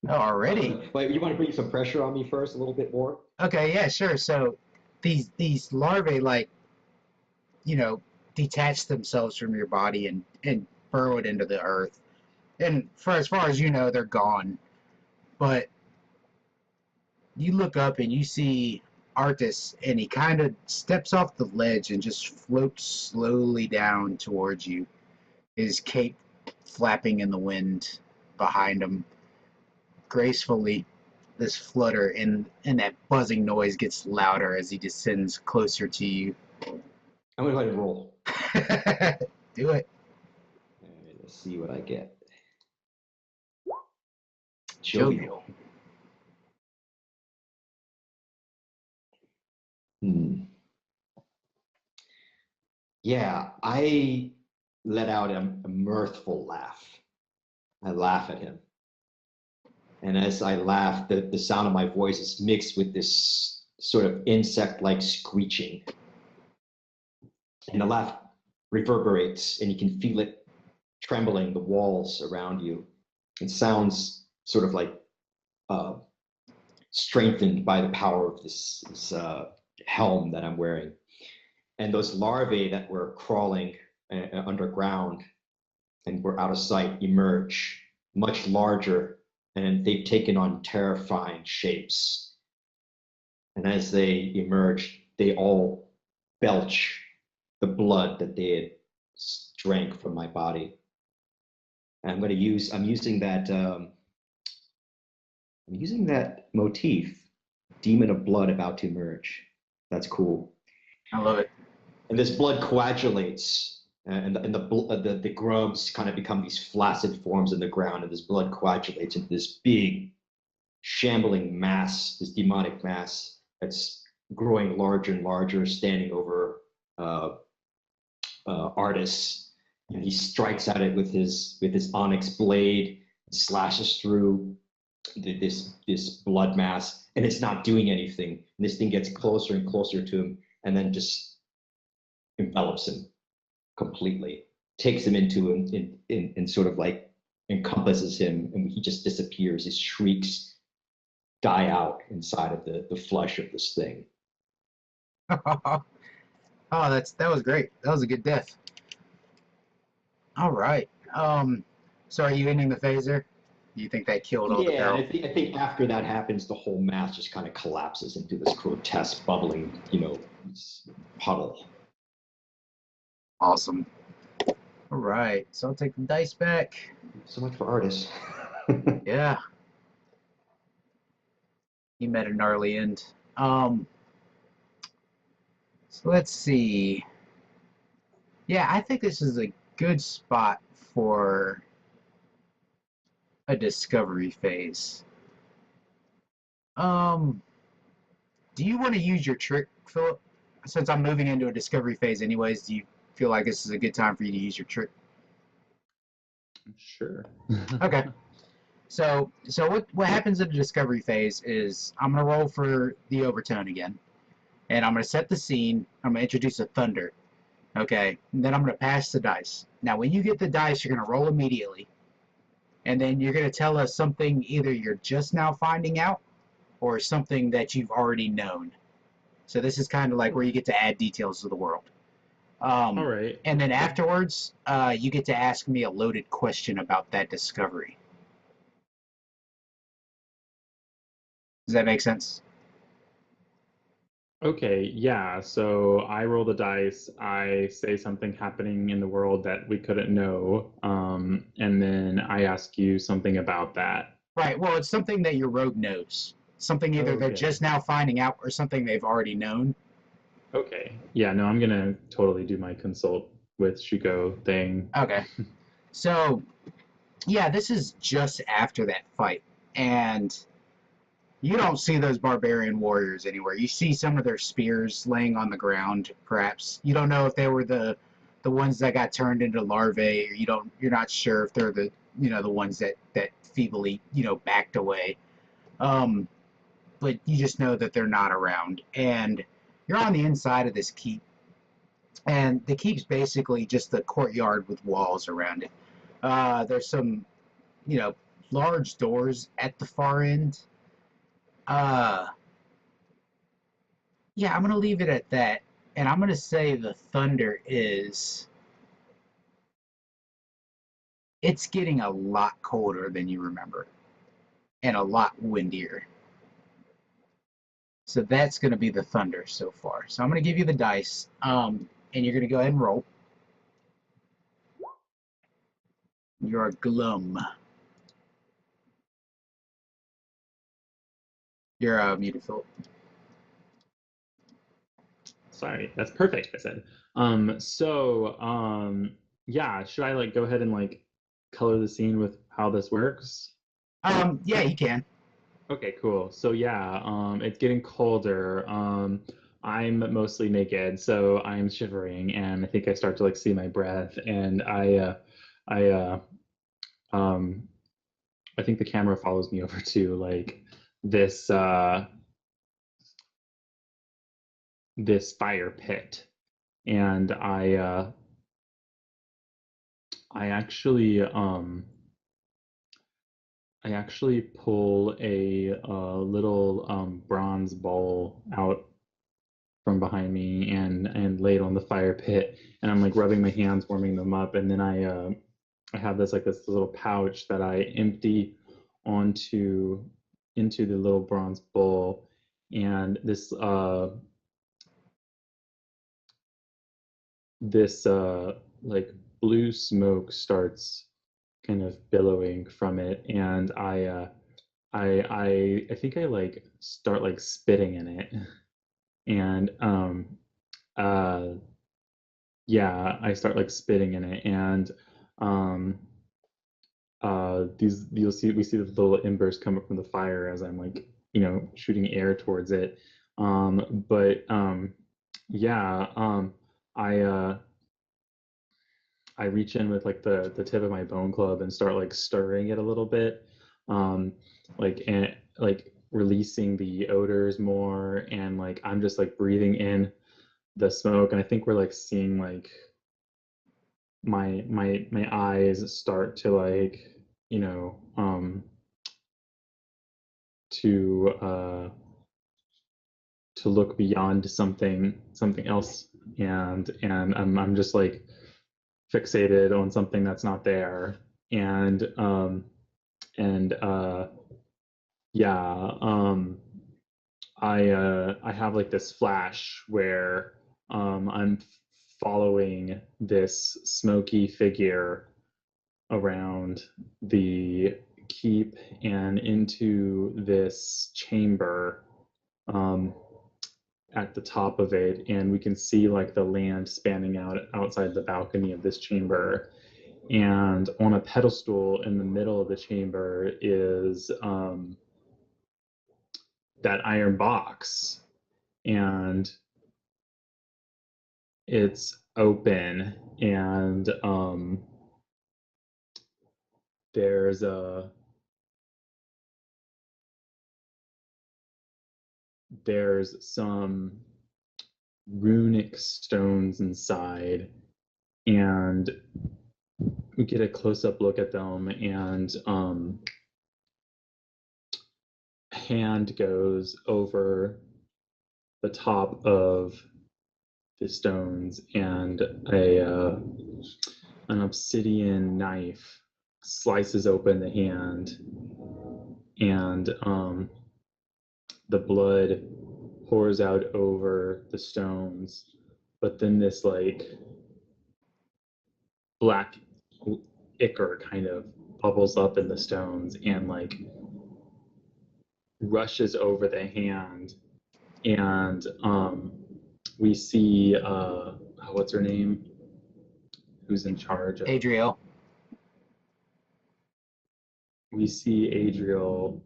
Oh, already? But you want to bring some pressure on me first, a little bit more? Okay, yeah, sure. So these larvae, like, detach themselves from your body and burrow it into the earth. And for as far as you know, they're gone. But you look up and you see Artis, and he kind of steps off the ledge and just floats slowly down towards you, his cape flapping in the wind behind him. Gracefully, this flutter and that buzzing noise gets louder as he descends closer to you. I'm gonna go ahead and roll. Do it. All right, let's see what I get. Jovial. Yeah, I let out a mirthful laugh. I laugh at him. And as I laugh, the sound of my voice is mixed with this sort of insect-like screeching. And the laugh reverberates, and you can feel it trembling the walls around you. It sounds sort of like strengthened by the power of this helm that I'm wearing. And those larvae that were crawling underground and were out of sight emerge much larger, and they've taken on terrifying shapes. And as they emerge, they all belch the blood that they had drank from my body. And I'm using that motif, demon of blood about to emerge. That's cool. I love it. And this blood coagulates, and the grubs kind of become these flaccid forms in the ground, and this blood coagulates into this big, shambling mass, this demonic mass that's growing larger and larger, standing over Artis, and he strikes at it with his onyx blade, slashes through this blood mass, and it's not doing anything. And this thing gets closer and closer to him, and then just envelops him completely, takes him into and sort of like encompasses him, and he just disappears. His shrieks die out inside of the flesh of this thing. Oh, that was great. That was a good death. All right. So are you ending the phaser? Do you think that killed all the Yeah, peril? I think after that happens, the whole mass just kind of collapses into this grotesque, bubbling, puddle. Awesome. All right. So I'll take the dice back. So much for artists. Yeah. He met a gnarly end. So let's see. Yeah, I think this is a good spot for a discovery phase. Do you want to use your trick, Philip? Since I'm moving into a discovery phase anyways, do you feel like this is a good time for you to use your trick? Sure. Okay. So what happens in the discovery phase is I'm going to roll for the overtone again. And I'm going to set the scene. I'm going to introduce a thunder. Okay. And then I'm going to pass the dice. Now, when you get the dice, you're going to roll immediately. And then you're going to tell us something either you're just now finding out or something that you've already known. So this is kind of like where you get to add details to the world. All right. And then afterwards, you get to ask me a loaded question about that discovery. Does that make sense? Okay, yeah. So I roll the dice. I say something happening in the world that we couldn't know, and then I ask you something about that. Right. Well, it's something that your rogue knows. Something either they're Okay. just now finding out or something they've already known. Okay. Yeah, no, I'm gonna totally do my consult with Shuko thing. Okay. So, yeah, this is just after that fight. And you don't see those barbarian warriors anywhere. You see some of their spears laying on the ground, perhaps. You don't know if they were the ones that got turned into larvae, or you're not sure if they're the the ones that feebly backed away. But you just know that they're not around. And you're on the inside of this keep. And the keep's basically just a courtyard with walls around it. There's some, large doors at the far end. Yeah, I'm going to leave it at that. And I'm going to say the thunder it's getting a lot colder than you remember. And a lot windier. So that's going to be the thunder so far. So I'm going to give you the dice. And you're going to go ahead and roll. You're glum. You're muted, Philip. Sorry, that's perfect, I said. Yeah, should I like go ahead and like color the scene with how this works? Yeah, you can. Okay, cool. So yeah, it's getting colder. I'm mostly naked, so I'm shivering, and I think I start to like see my breath, and I, um, I think the camera follows me over to like this, this fire pit, and I actually, I actually pull a little bronze bowl out from behind me and lay it on the fire pit, and I'm like rubbing my hands, warming them up, and then I have this like this little pouch that I empty onto into the little bronze bowl, and this like blue smoke starts kind of billowing from it, and I think I like start like spitting in it, and uh yeah, I start like spitting in it, and um these you'll see we see the little embers come up from the fire as I'm like, you know, shooting air towards it. But yeah, I I reach in with like the tip of my bone club and start like stirring it a little bit, um, like releasing the odors more, and like I'm just like breathing in the smoke, and I think we're like seeing like my eyes start to like, you know, to uh to look beyond something else, and I'm just like fixated on something that's not there, and yeah, I have like this flash where I'm following this smoky figure around the keep and into this chamber, um, at the top of it, and we can see like the land spanning out outside the balcony of this chamber. And on a pedestal in the middle of the chamber is that iron box, and it's open, and there's a there's some runic stones inside, and we get a close-up look at them, and hand goes over the top of the stones, and an obsidian knife slices open the hand, and the blood pours out over the stones, but then this like black ichor kind of bubbles up in the stones and like rushes over the hand, and we see what's her name, who's in charge of, Adrielle. we see Adrielle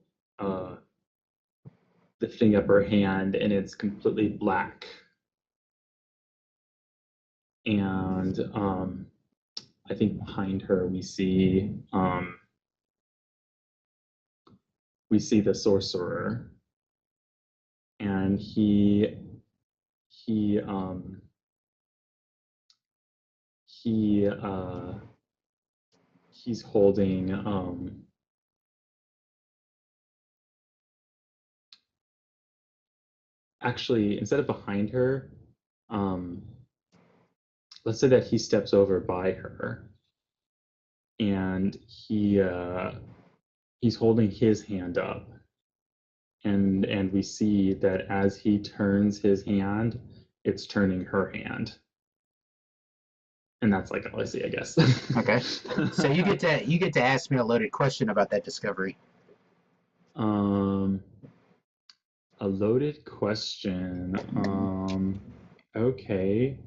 lifting up her hand, and it's completely black, and I think behind her we see the sorcerer, and he he he's holding actually, instead of behind her, um let's say that he steps over by her, and he's holding his hand up, and we see that as he turns his hand, it's turning her hand, and that's like all I see, I guess. Okay. So you get to ask me a loaded question about that discovery. A loaded question. Okay.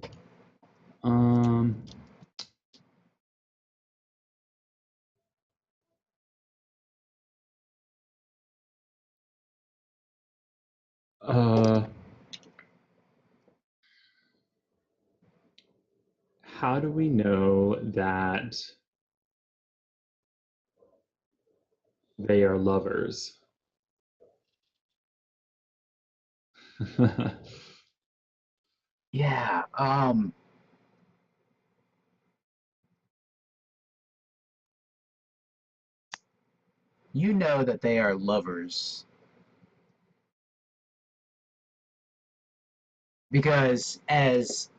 Um. Uh. How do we know that they are lovers? Yeah. You know that they are lovers because as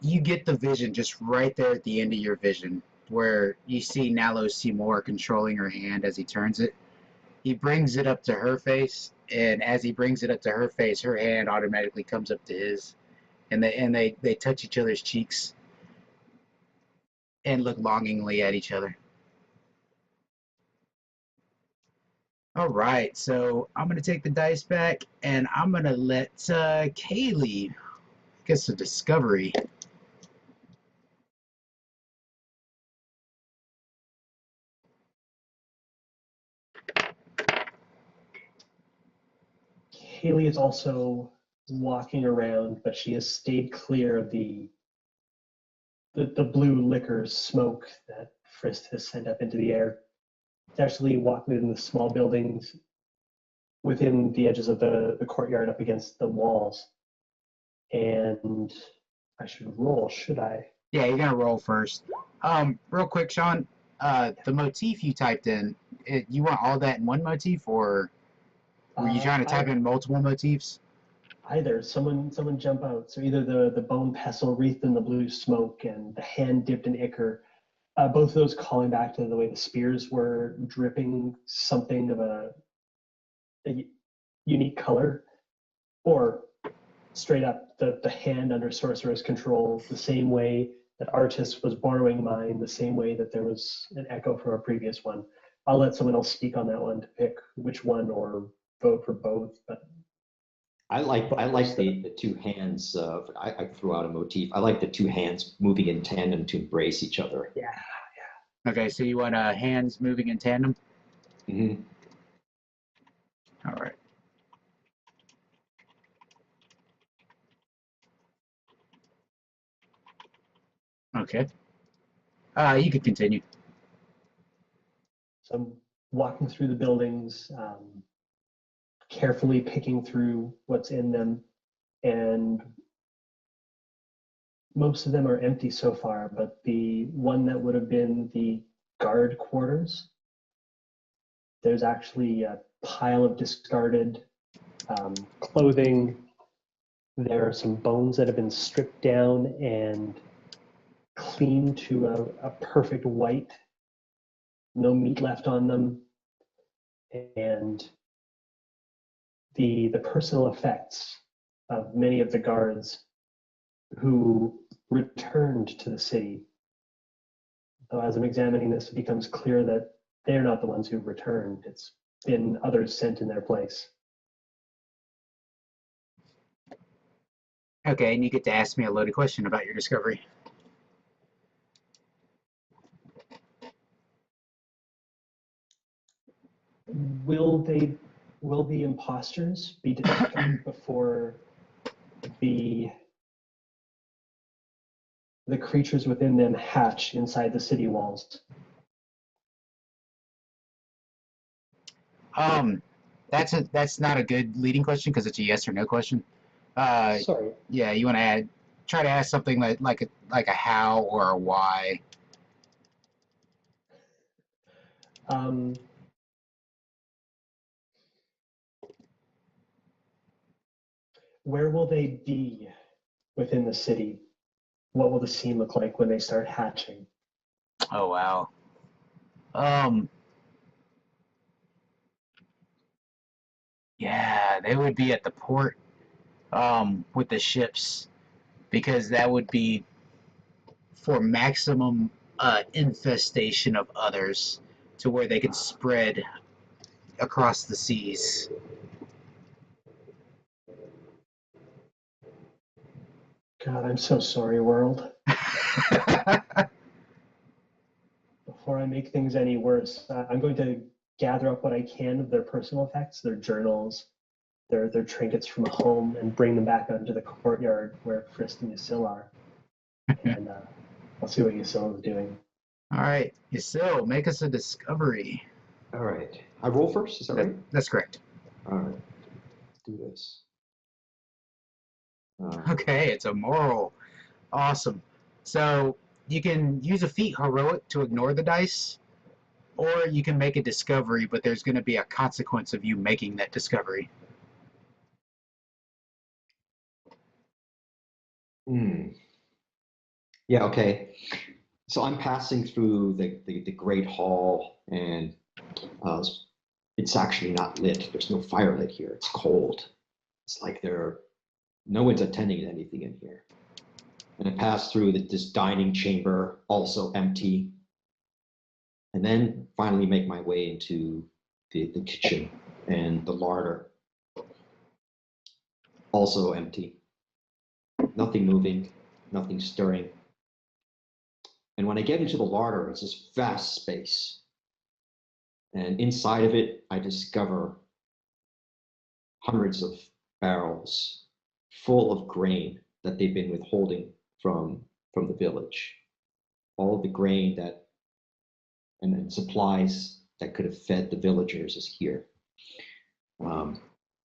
you get the vision just right there at the end of your vision, where you see Nalo-Semor controlling her hand as he turns it. He brings it up to her face, and as he brings it up to her face, her hand automatically comes up to his, and they touch each other's cheeks and look longingly at each other. All right, so I'm gonna take the dice back, and I'm gonna let Kaylee get a discovery. Haley is also walking around, but she has stayed clear of the blue liquor smoke that Frist has sent up into the air. It's actually walking in the small buildings within the edges of the courtyard up against the walls. And I should roll, should I? Yeah, you're gonna roll first. Real quick, Sean. The motif you typed in, you want all that in one motif, or were you trying to type in multiple motifs? Either. Someone jump out. So either the bone pestle wreathed in the blue smoke and the hand dipped in ichor, both of those calling back to the way the spears were dripping something of a unique color, or straight up the hand under sorcerer's control, the same way that Artis was borrowing mine, the same way that there was an echo from a previous one. I'll let someone else speak on that one to pick which one or vote for both. But I like the two hands. I threw out a motif. I like the two hands moving in tandem to embrace each other. yeah. Okay, so you want hands moving in tandem? Mm-hmm. All right. Okay. You could continue. So I'm walking through the buildings, carefully picking through what's in them, and most of them are empty so far, but the one that would have been the guard quarters, there's actually a pile of discarded clothing. There are some bones that have been stripped down and cleaned to a perfect white, no meat left on them. And the personal effects of many of the guards who returned to the city. Though as I'm examining this, it becomes clear that they're not the ones who've returned. It's been others sent in their place. Okay, and you get to ask me a loaded question about your discovery. Will the imposters be discovered before the creatures within them hatch inside the city walls? That's not a good leading question because it's a yes or no question. Sorry. Yeah, you want to try to ask something like a how or a why. Where will they be within the city? What will the scene look like when they start hatching? Oh wow. Um, yeah, they would be at the port with the ships because that would be for maximum infestation of others to where they could spread across the seas. God, I'm so sorry, world. Before I make things any worse, I'm going to gather up what I can of their personal effects, their journals, their trinkets from home, and bring them back out into the courtyard where Frist and Ysil are. And I'll see what Ysil is doing. All right, Ysil, make us a discovery. All right. I roll first, is that right? That's correct. All right. Let's do this. Okay, it's a moral. Awesome. So you can use a feat heroic to ignore the dice, or you can make a discovery, but there's going to be a consequence of you making that discovery. Yeah, okay. So I'm passing through the Great Hall, and it's actually not lit. There's no fire lit here. It's cold. It's like no one's attending to anything in here. And I pass through this dining chamber, also empty. And then finally make my way into the kitchen and the larder, also empty. Nothing moving, nothing stirring. And when I get into the larder, it's this vast space. And inside of it, I discover hundreds of barrels full of grain that they've been withholding from the village. All of the grain and supplies that could have fed the villagers is here,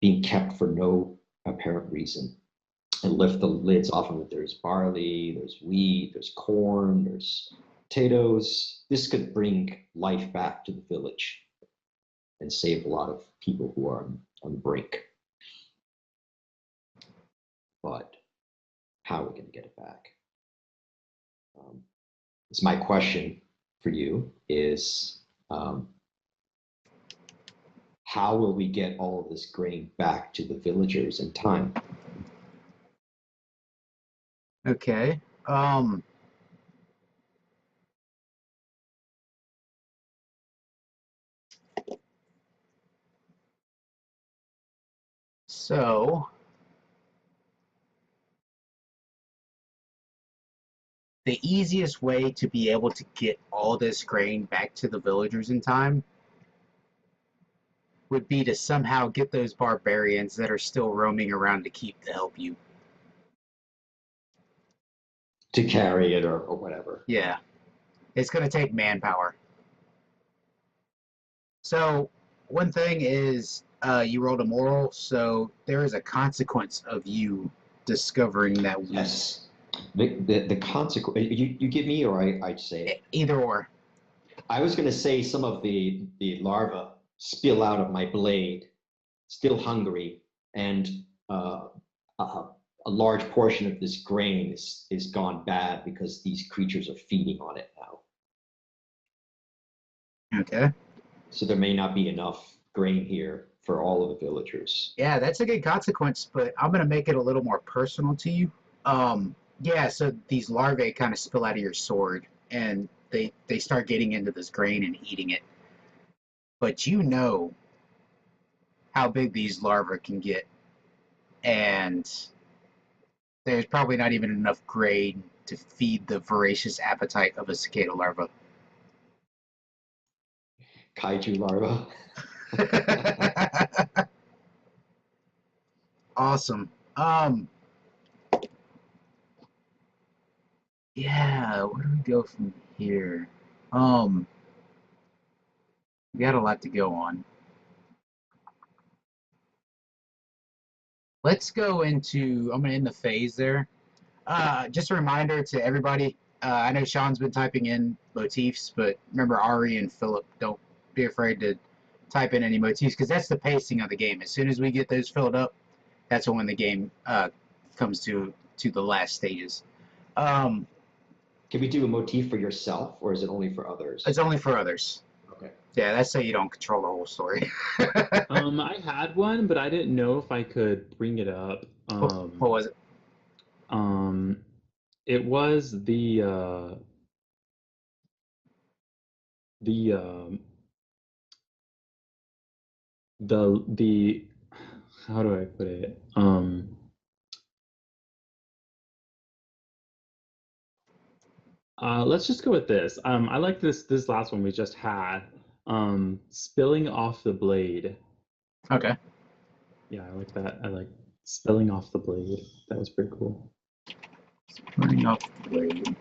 being kept for no apparent reason. And lift the lids off of it. There's barley, there's wheat, there's corn, there's potatoes. This could bring life back to the village and save a lot of people who are on the brink. But how are we going to get it back? So my question for you is, how will we get all of this grain back to the villagers in time? Okay. So the easiest way to be able to get all this grain back to the villagers in time would be to somehow get those barbarians that are still roaming around to keep to help you. To carry it or whatever. Yeah. It's going to take manpower. So one thing is you rolled a moral, so there is a consequence of you discovering that we... Yes. The consequence, you give me or I'd say? Either or. I was going to say some of the larvae spill out of my blade, still hungry, and a large portion of this grain is gone bad because these creatures are feeding on it now. Okay. So there may not be enough grain here for all of the villagers. Yeah, that's a good consequence, but I'm going to make it a little more personal to you. Yeah, so these larvae kind of spill out of your sword, and they start getting into this grain and eating it. But you know how big these larvae can get, and there's probably not even enough grain to feed the voracious appetite of a cicada larva. Kaiju larva. Awesome. Yeah, where do we go from here? We got a lot to go on. Let's go into, I'm going to end the phase there. Just a reminder to everybody, I know Sean's been typing in motifs, but remember Ari and Philip, don't be afraid to type in any motifs, because that's the pacing of the game. As soon as we get those filled up, that's when the game comes to the last stages. Can we do a motif for yourself, or is it only for others? It's only for others. Okay. Yeah, that's so you don't control the whole story. I had one, but I didn't know if I could bring it up. What was it? It was the how do I put it? Let's just go with this. I like this last one we just had. Spilling off the blade. Okay. Yeah, I like that. I like spilling off the blade. That was pretty cool. Turning off the blade.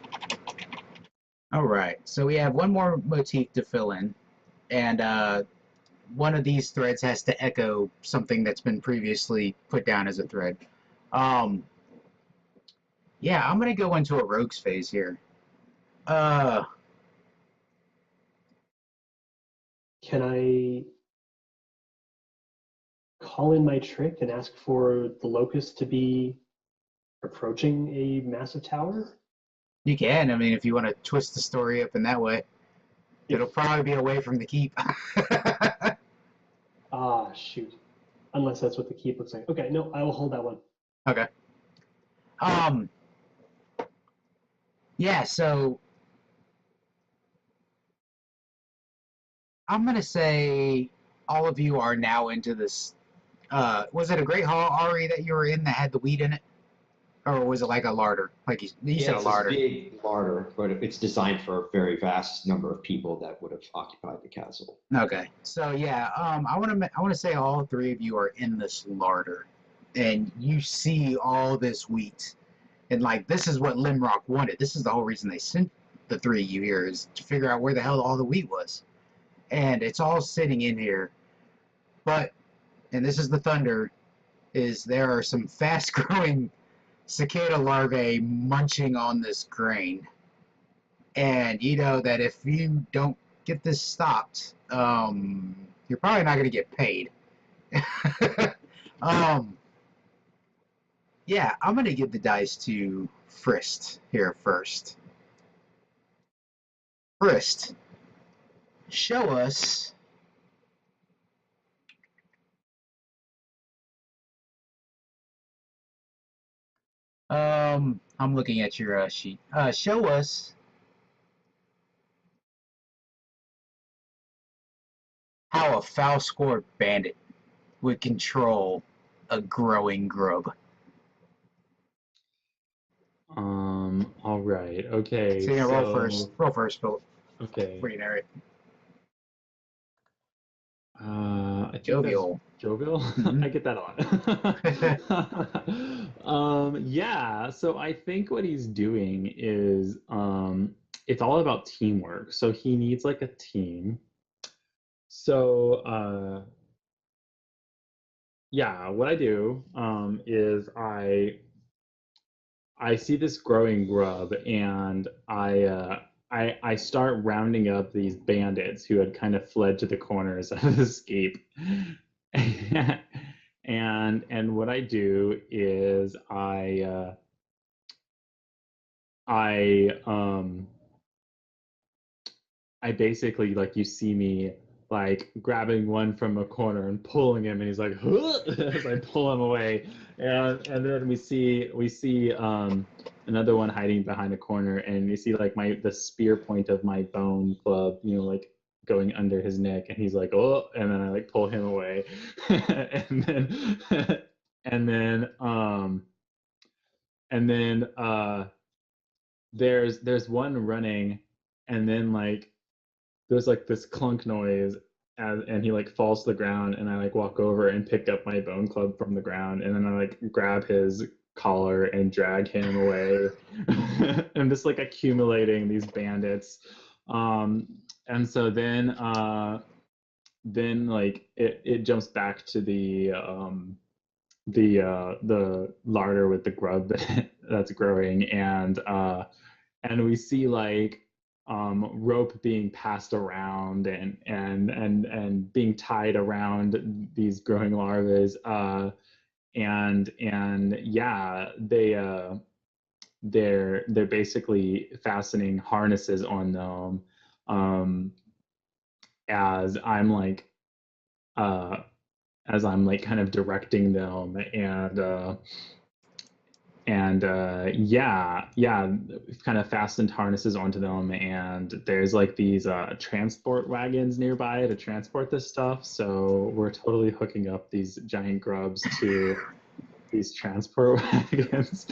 All right. So we have one more motif to fill in, and one of these threads has to echo something that's been previously put down as a thread. Yeah, I'm gonna go into a rogues phase here. Can I call in my trick and ask for the locust to be approaching a massive tower? You can. I mean, if you want to twist the story up in that way, it'll probably be away from the keep. Ah, shoot. Unless that's what the keep looks like. Okay, no, I will hold that one. Okay. Yeah, so I'm gonna say all of you are now into this. Was it a Great Hall, Ari, that you were in that had the wheat in it? Or was it like a larder? Like you Yeah, said, a it's larder. this big larder, but it's designed for a very vast number of people that would have occupied the castle. Okay. So yeah, I want to say all three of you are in this larder, and you see all this wheat, and like this is what Limrock wanted. This is the whole reason they sent the three of you here, is to figure out where the hell all the wheat was, and it's all sitting in here. But, and this is the thunder, is there are some fast-growing cicada larvae munching on this grain. And you know that if you don't get this stopped, you're probably not going to get paid. Yeah, I'm going to give the dice to Frist here first. Frist, show us I'm looking at your sheet. Show us how a foul-scored bandit would control a growing grub. All right. Okay. So yeah, So roll first. Roll first, Philip. okay. Before you narrate. I think Jovial. that's jovial. Mhm. I get that a lot. Yeah. So I think what he's doing is it's all about teamwork. So he needs like a team. So yeah, what I do is I see this growing grub, and I start rounding up these bandits who had kind of fled to the corners of escape. And what I do is I I basically, like, you see me like grabbing one from a corner and pulling him, and he's like, huh, as I pull him away, and then we see another one hiding behind a corner, and you see like the spear point of my bone club, like going under his neck, and he's like, oh, and then I like pull him away, and then and then and then there's one running, and then like there's like this clunk noise, and he like falls to the ground, and I like walk over and pick up my bone club from the ground, and then I like grab his collar and drag him away. I'm just like accumulating these bandits. And so then like it jumps back to the larder with the grub that's growing, and we see like rope being passed around, and being tied around these growing larvae, and yeah, they're basically fastening harnesses on them, um, as I'm like uh, kind of directing them, and yeah, we've kind of fastened harnesses onto them, and there's like these transport wagons nearby to transport this stuff, so we're totally hooking up these giant grubs to these transport wagons.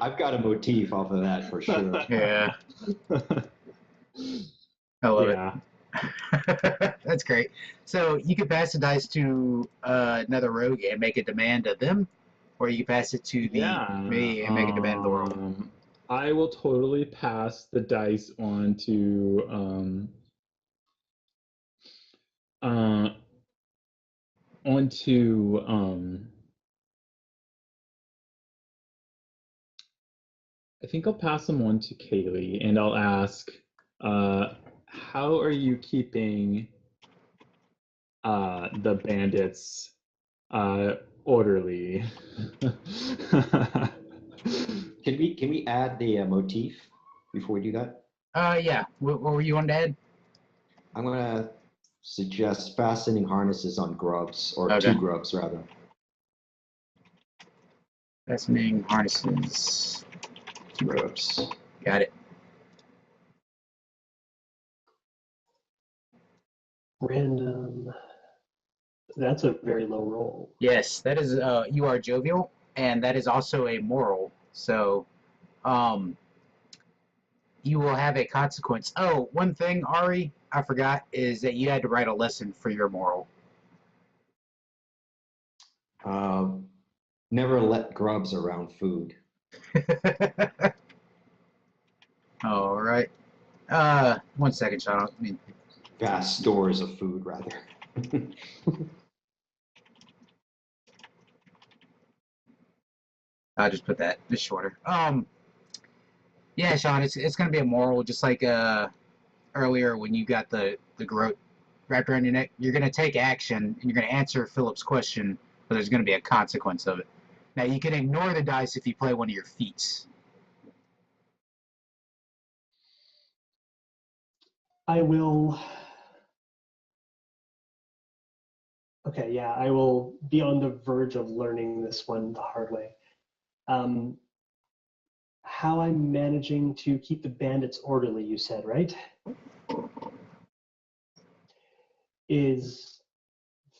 I've got a motif off of that for sure. Yeah, I love Yeah. it. That's great. So you can pass the dice to another rogue and make a demand of them, or you can pass it to me and make a demand of the world. I will totally pass the dice on to onto I think I'll pass them on to Kaylee, and I'll ask, how are you keeping the bandits orderly? Can we add the motif before we do that? Yeah. What were you on to add? I'm gonna suggest fastening harnesses on grubs, or Okay. two grubs rather. Fastening harnesses. Grubs. Got it. Random. That's a very low roll. Yes, that is. You are jovial, and that is also a moral. So, you will have a consequence. Oh, one thing, Ari, I forgot is that you had to write a lesson for your moral. Never let grubs around food. All right. 1 second, Sean. I mean, Vast stores of food, rather. I'll just put that just shorter. Yeah, Sean, it's gonna be a moral, just like earlier when you got the groat wrapped around your neck. You're gonna take action and you're gonna answer Philip's question, but there's gonna be a consequence of it. Now you can ignore the dice if you play one of your feats. I will. Okay, yeah, I will be on the verge of learning this one the hard way. How I'm managing to keep the bandits orderly, you said, right? Is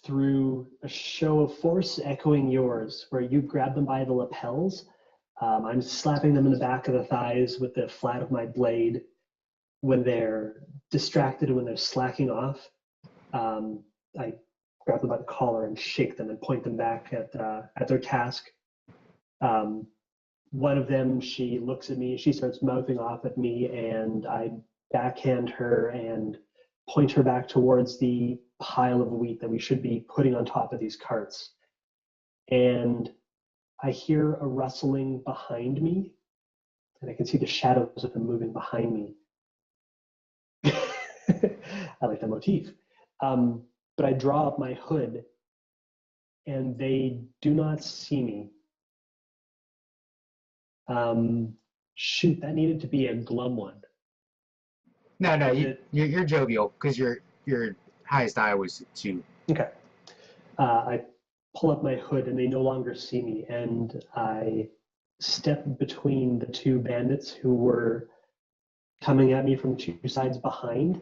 through a show of force echoing yours, where you grab them by the lapels. I'm slapping them in the back of the thighs with the flat of my blade when they're distracted and when they're slacking off. I grab them by the collar and shake them and point them back at their task. One of them, she looks at me, she starts mouthing off at me, and I backhand her and point her back towards the pile of wheat that we should be putting on top of these carts. And I hear a rustling behind me, and I can see the shadows of them moving behind me. I like the motif. But I draw up my hood, and they do not see me. Shoot, that needed to be a glum one. No, you're jovial because your highest eye was 2. Okay. I pull up my hood, and they no longer see me, and I step between the two bandits who were coming at me from 2 sides behind,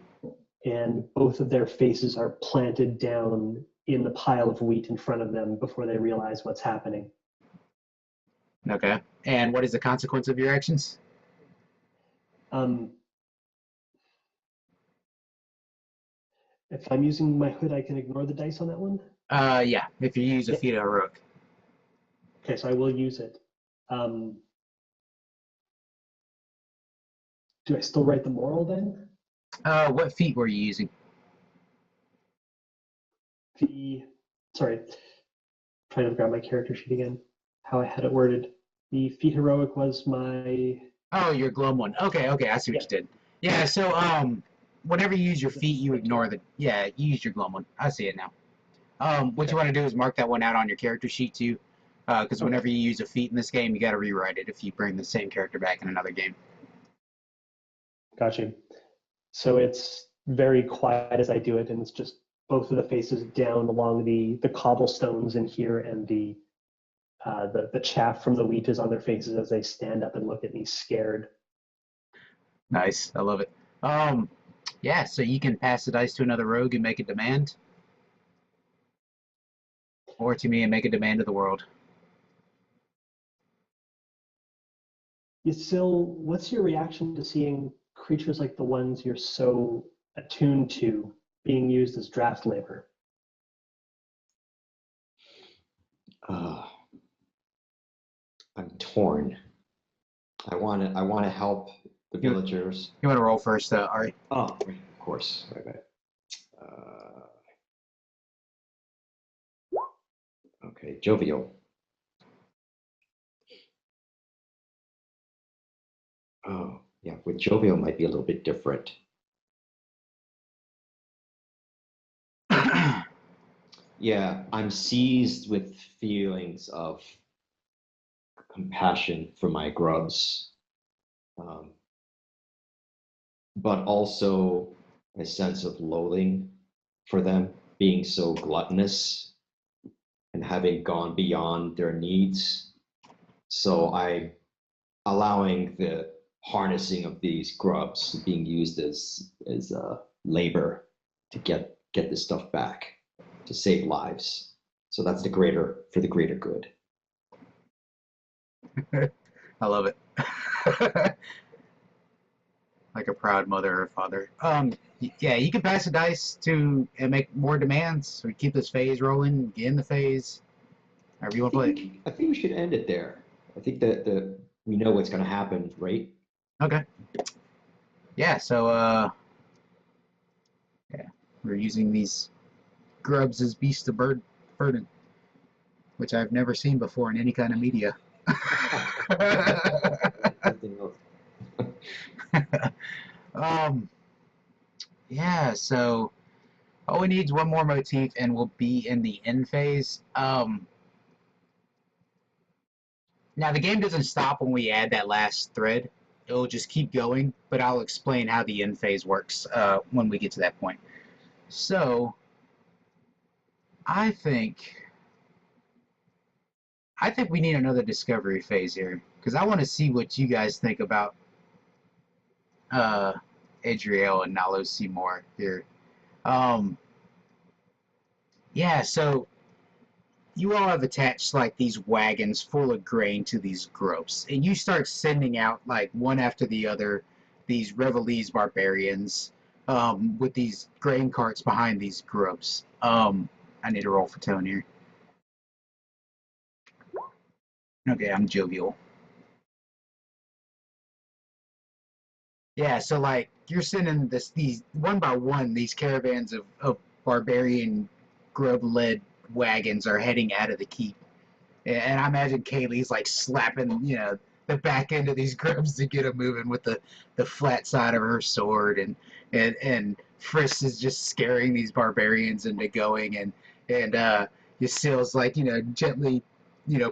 and both of their faces are planted down in the pile of wheat in front of them before they realize what's happening. Okay. And what is the consequence of your actions? If I'm using my hood, I can ignore the dice on that one? Yeah, if you use a feat of heroic. Okay, so I will use it. Do I still write the moral then? What feat were you using? Sorry, trying to grab my character sheet again, how I had it worded. The feat heroic was my... Oh, your glum one. Okay, I see what you did. Yeah, so whenever you use your feat, you ignore you use your glum one. I see it now. What you want to do is mark that one out on your character sheet too, because whenever you use a feat in this game, you got to rewrite it if you bring the same character back in another game. Gotcha. So it's very quiet as I do it, and it's just both of the faces down along the cobblestones in here, and the chaff from the wheat is on their faces as they stand up and look at me scared. Nice, I love it. Yeah, so you can pass the dice to another rogue and make a demand. Or to me and make a demand of the world. Yasil, what's your reaction to seeing creatures like the ones you're so attuned to being used as draft labor? I'm torn. I want to help the villagers. You want to roll first, Ari? Oh, of course. Right. Okay, jovial. Oh, yeah. With jovial might be a little bit different. Yeah, I'm seized with feelings of compassion for my grubs, but also a sense of loathing for them being so gluttonous and having gone beyond their needs. So I'm allowing the harnessing of these grubs being used as labor to get this stuff back, to save lives. So that's for the greater good. I love it. Like a proud mother or father. Yeah, you can pass the dice to and make more demands. So we keep this phase rolling, get in the phase. However you want to play it. I think we should end it there. I think that we know what's going to happen, right? Okay. Yeah, so yeah, we're using these grubs as beasts of burden, which I've never seen before in any kind of media. Yeah, so all we need is one more motif and we'll be in the end phase. Now the game doesn't stop when we add that last thread. It'll just keep going, but I'll explain how the end phase works when we get to that point. So I think we need another discovery phase here because I want to see what you guys think about Adrielle and Nalo-Semor here. Yeah, so you all have attached like these wagons full of grain to these grubs, and you start sending out like one after the other these Revelese barbarians with these grain carts behind these grubs. I need to roll for tone here. Okay, I'm jovial. Yeah, so like you're sending these one by one, these caravans of barbarian grub-led wagons are heading out of the keep. And I imagine Kaylee's like slapping, the back end of these grubs to get them moving with the flat side of her sword, and Frisk is just scaring these barbarians into going, and Yassil's like, gently,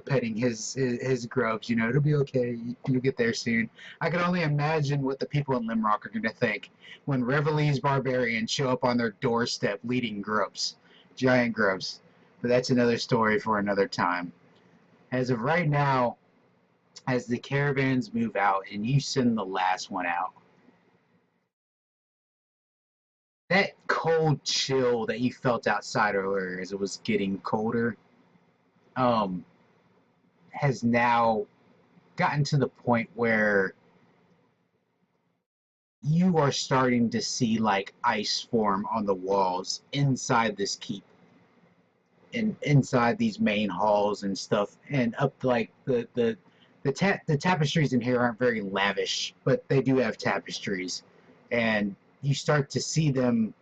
petting his grubs. It'll be okay. You'll get there soon. I can only imagine what the people in Limrock are going to think when Revelese barbarians show up on their doorstep leading grubs, giant grubs. But that's another story for another time. As of right now, as the caravans move out and you send the last one out, that cold chill that you felt outside earlier as it was getting colder has now gotten to the point where you are starting to see like ice form on the walls inside this keep and inside these main halls and stuff, and up like the tapestries in here aren't very lavish, but they do have tapestries, and you start to see them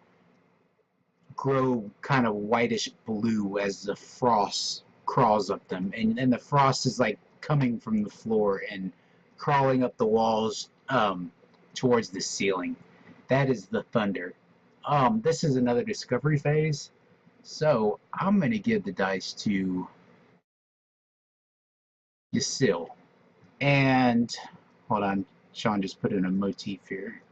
grow kind of whitish blue as the frost crawls up them, and the frost is like coming from the floor and crawling up the walls towards the ceiling. That is the thunder. This is another discovery phase, so I'm going to give the dice to Yasil. And hold on, Sean just put in a motif here.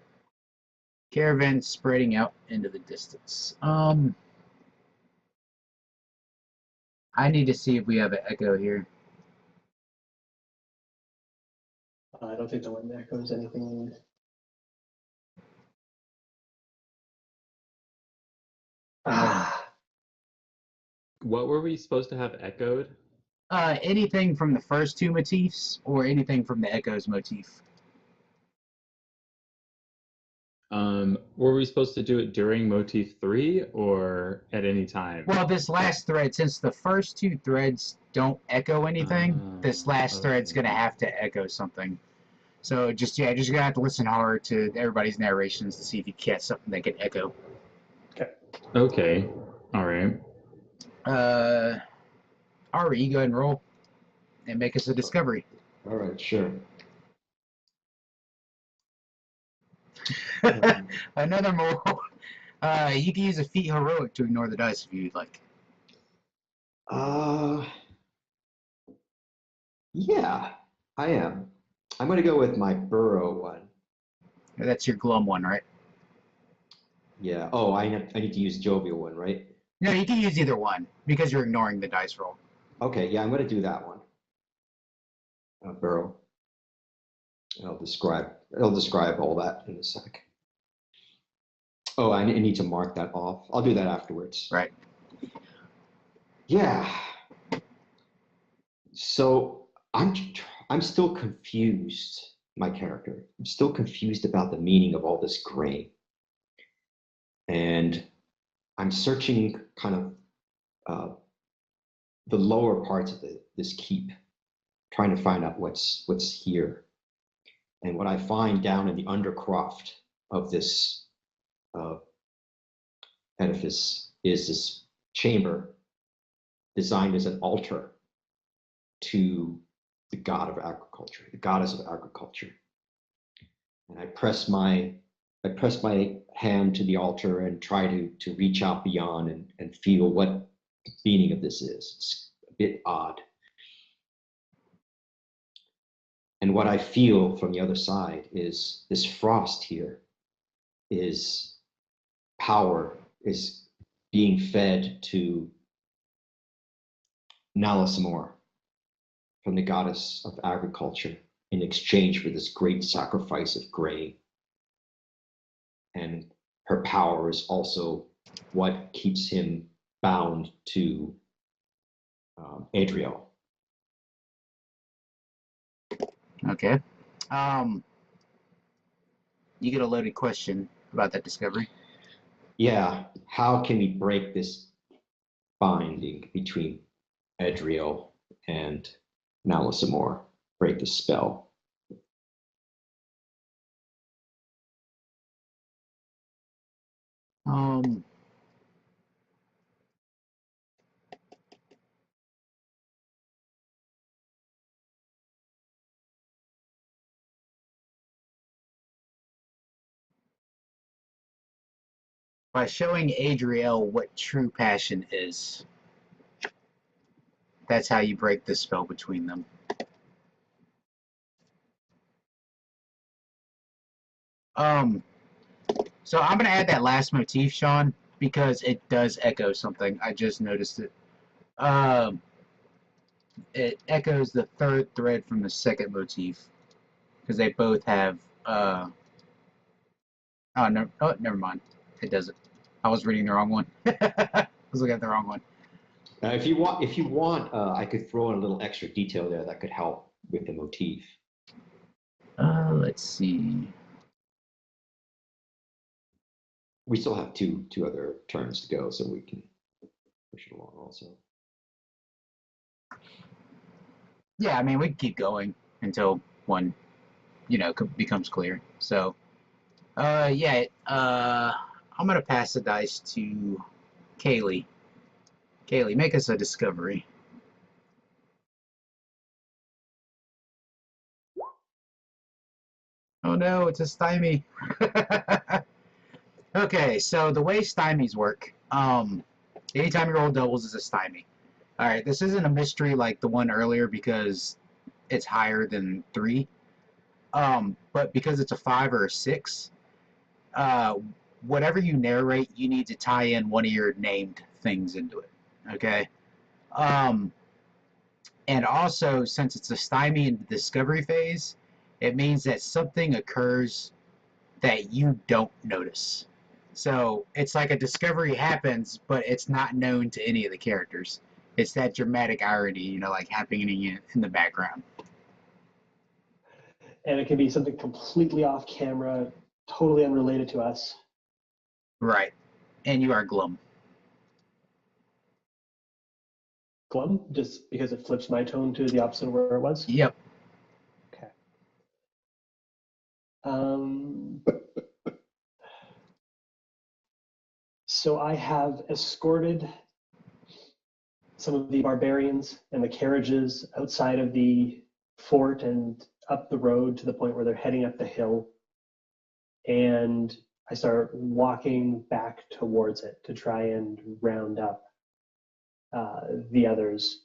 Caravan spreading out into the distance. I need to see if we have an echo here. I don't think the one echoes anything. What were we supposed to have echoed? Anything from the first two motifs or anything from the echoes motif. Were we supposed to do it during motif 3 or at any time? Well, this last thread, since the first two threads don't echo anything, this last thread's Okay. gonna have to echo something. So just gonna have to listen hard to everybody's narrations to see if you catch something that can echo. Okay. All right. Ari, go ahead and roll and make us a discovery. All right, sure. Another moral. You can use a feat heroic to ignore the dice if you'd like. Yeah, I am. I'm going to go with my burrow one. That's your glum one, right? Yeah. Oh, I need to use jovial one, right? No, you can use either one because you're ignoring the dice roll. Okay, yeah, I'm going to do that one. Burrow. I'll describe all that in a sec. Oh, I need to mark that off. I'll do that afterwards. Right. Yeah. So I'm still confused, my character. I'm still confused about the meaning of all this gray. And I'm searching kind of the lower parts of this keep, trying to find out what's here. And what I find down in the undercroft of this edifice is this chamber designed as an altar to the god of agriculture, the goddess of agriculture. And I press my hand to the altar and try to reach out beyond and feel what the meaning of this is. It's a bit odd. And what I feel from the other side is this frost here is power, is being fed to Nalo-Semor from the goddess of agriculture in exchange for this great sacrifice of grain. And her power is also what keeps him bound to Adrielle. Okay. You get a loaded question about that discovery. Yeah, how can we break this binding between Adrielle and Nalo-Semor? Break the spell. By showing Adrielle what true passion is. That's how you break the spell between them. So I'm gonna add that last motif, Sean, because it does echo something. I just noticed it. It echoes the third thread from the second motif because they both have. Oh, no, oh, never mind. It doesn't. I was reading the wrong one. I was looking at the wrong one. If you want, I could throw in a little extra detail there that could help with the motif. Let's see. We still have two other turns to go, so we can push it along also. Yeah, I mean, we can keep going until one, becomes clear. So, yeah, I'm going to pass the dice to Kaylee. Kaylee, make us a discovery. Oh no, it's a stymie. Okay, so the way stymies work, anytime you roll doubles is a stymie. Alright, this isn't a mystery like the one earlier because it's higher than 3. But because it's a 5 or a 6, whatever you narrate, you need to tie in one of your named things into it. Okay? And also, since it's a stymie in the discovery phase, it means that something occurs that you don't notice. So it's like a discovery happens, but it's not known to any of the characters. It's that dramatic irony, you know, like happening in the background. And it can be something completely off camera, totally unrelated to us. Right. And you are glum. Glum, just because it flips my tone to the opposite of where it was? Yep. Okay. So I have escorted some of the barbarians and the carriages outside of the fort and up the road to the point where they're heading up the hill. And I start walking back towards it to try and round up the others.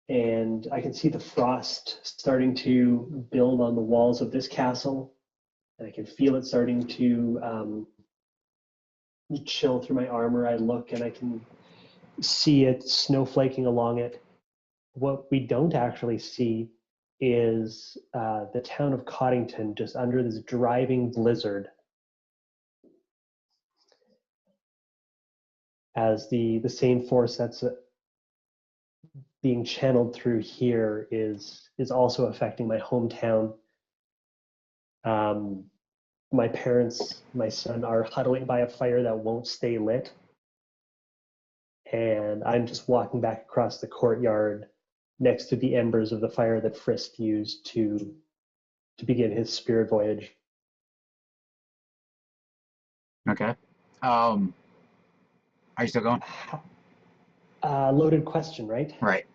And I can see the frost starting to build on the walls of this castle. And I can feel it starting to chill through my armor. I look and I can see it snowflaking along it. What we don't actually see is the town of Coddington just under this driving blizzard. As the same force that's being channeled through here is also affecting my hometown. My parents, my son, are huddling by a fire that won't stay lit. And I'm just walking back across the courtyard next to the embers of the fire that Frisk used to begin his spirit voyage. Okay. Are you still going? Loaded question, right? Right.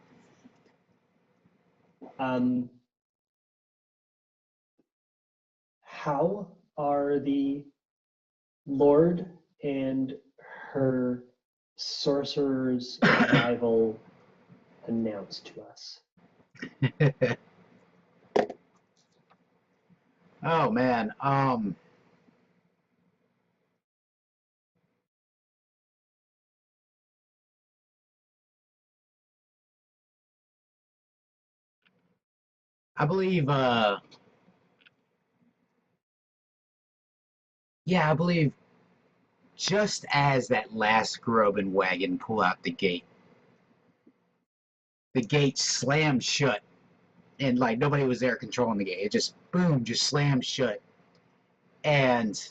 How are the Lord and her sorcerer's arrival announced to us? Oh man. I believe I believe just as that last grub and wagon pull out the gate slammed shut, and like nobody was there controlling the gate. It just boom, just slammed shut. And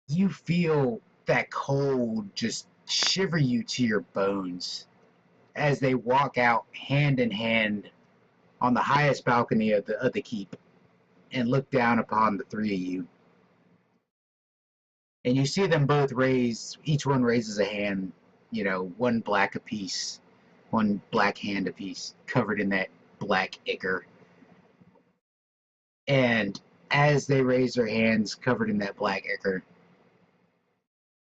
you feel that cold just shiver you to your bones as they walk out hand in hand on the highest balcony of the keep and look down upon the three of you. And you see them both raise, each one raises a hand, you know, one black apiece, one black hand apiece, covered in that black ichor. And as they raise their hands covered in that black ichor,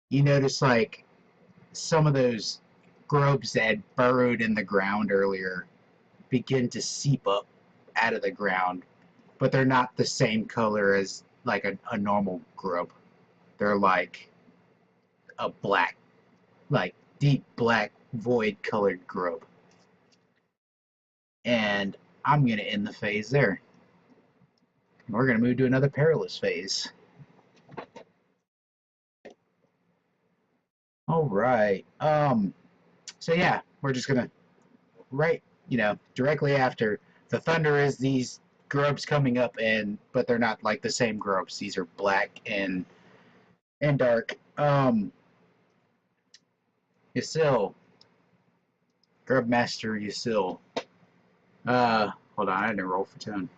you notice like some of those grubs that had burrowed in the ground earlier begin to seep up out of the ground, but they're not the same color as like a normal grub. They're like a black, like deep black void colored grub. And I'm going to end the phase there. We're going to move to another perilous phase. All right. So yeah, we're just going to, right, you know, directly after the thunder is these grubs coming up, but they're not like the same grubs. These are black and dark. Yasil. Grub Master Yasil. Hold on, I didn't roll for tone.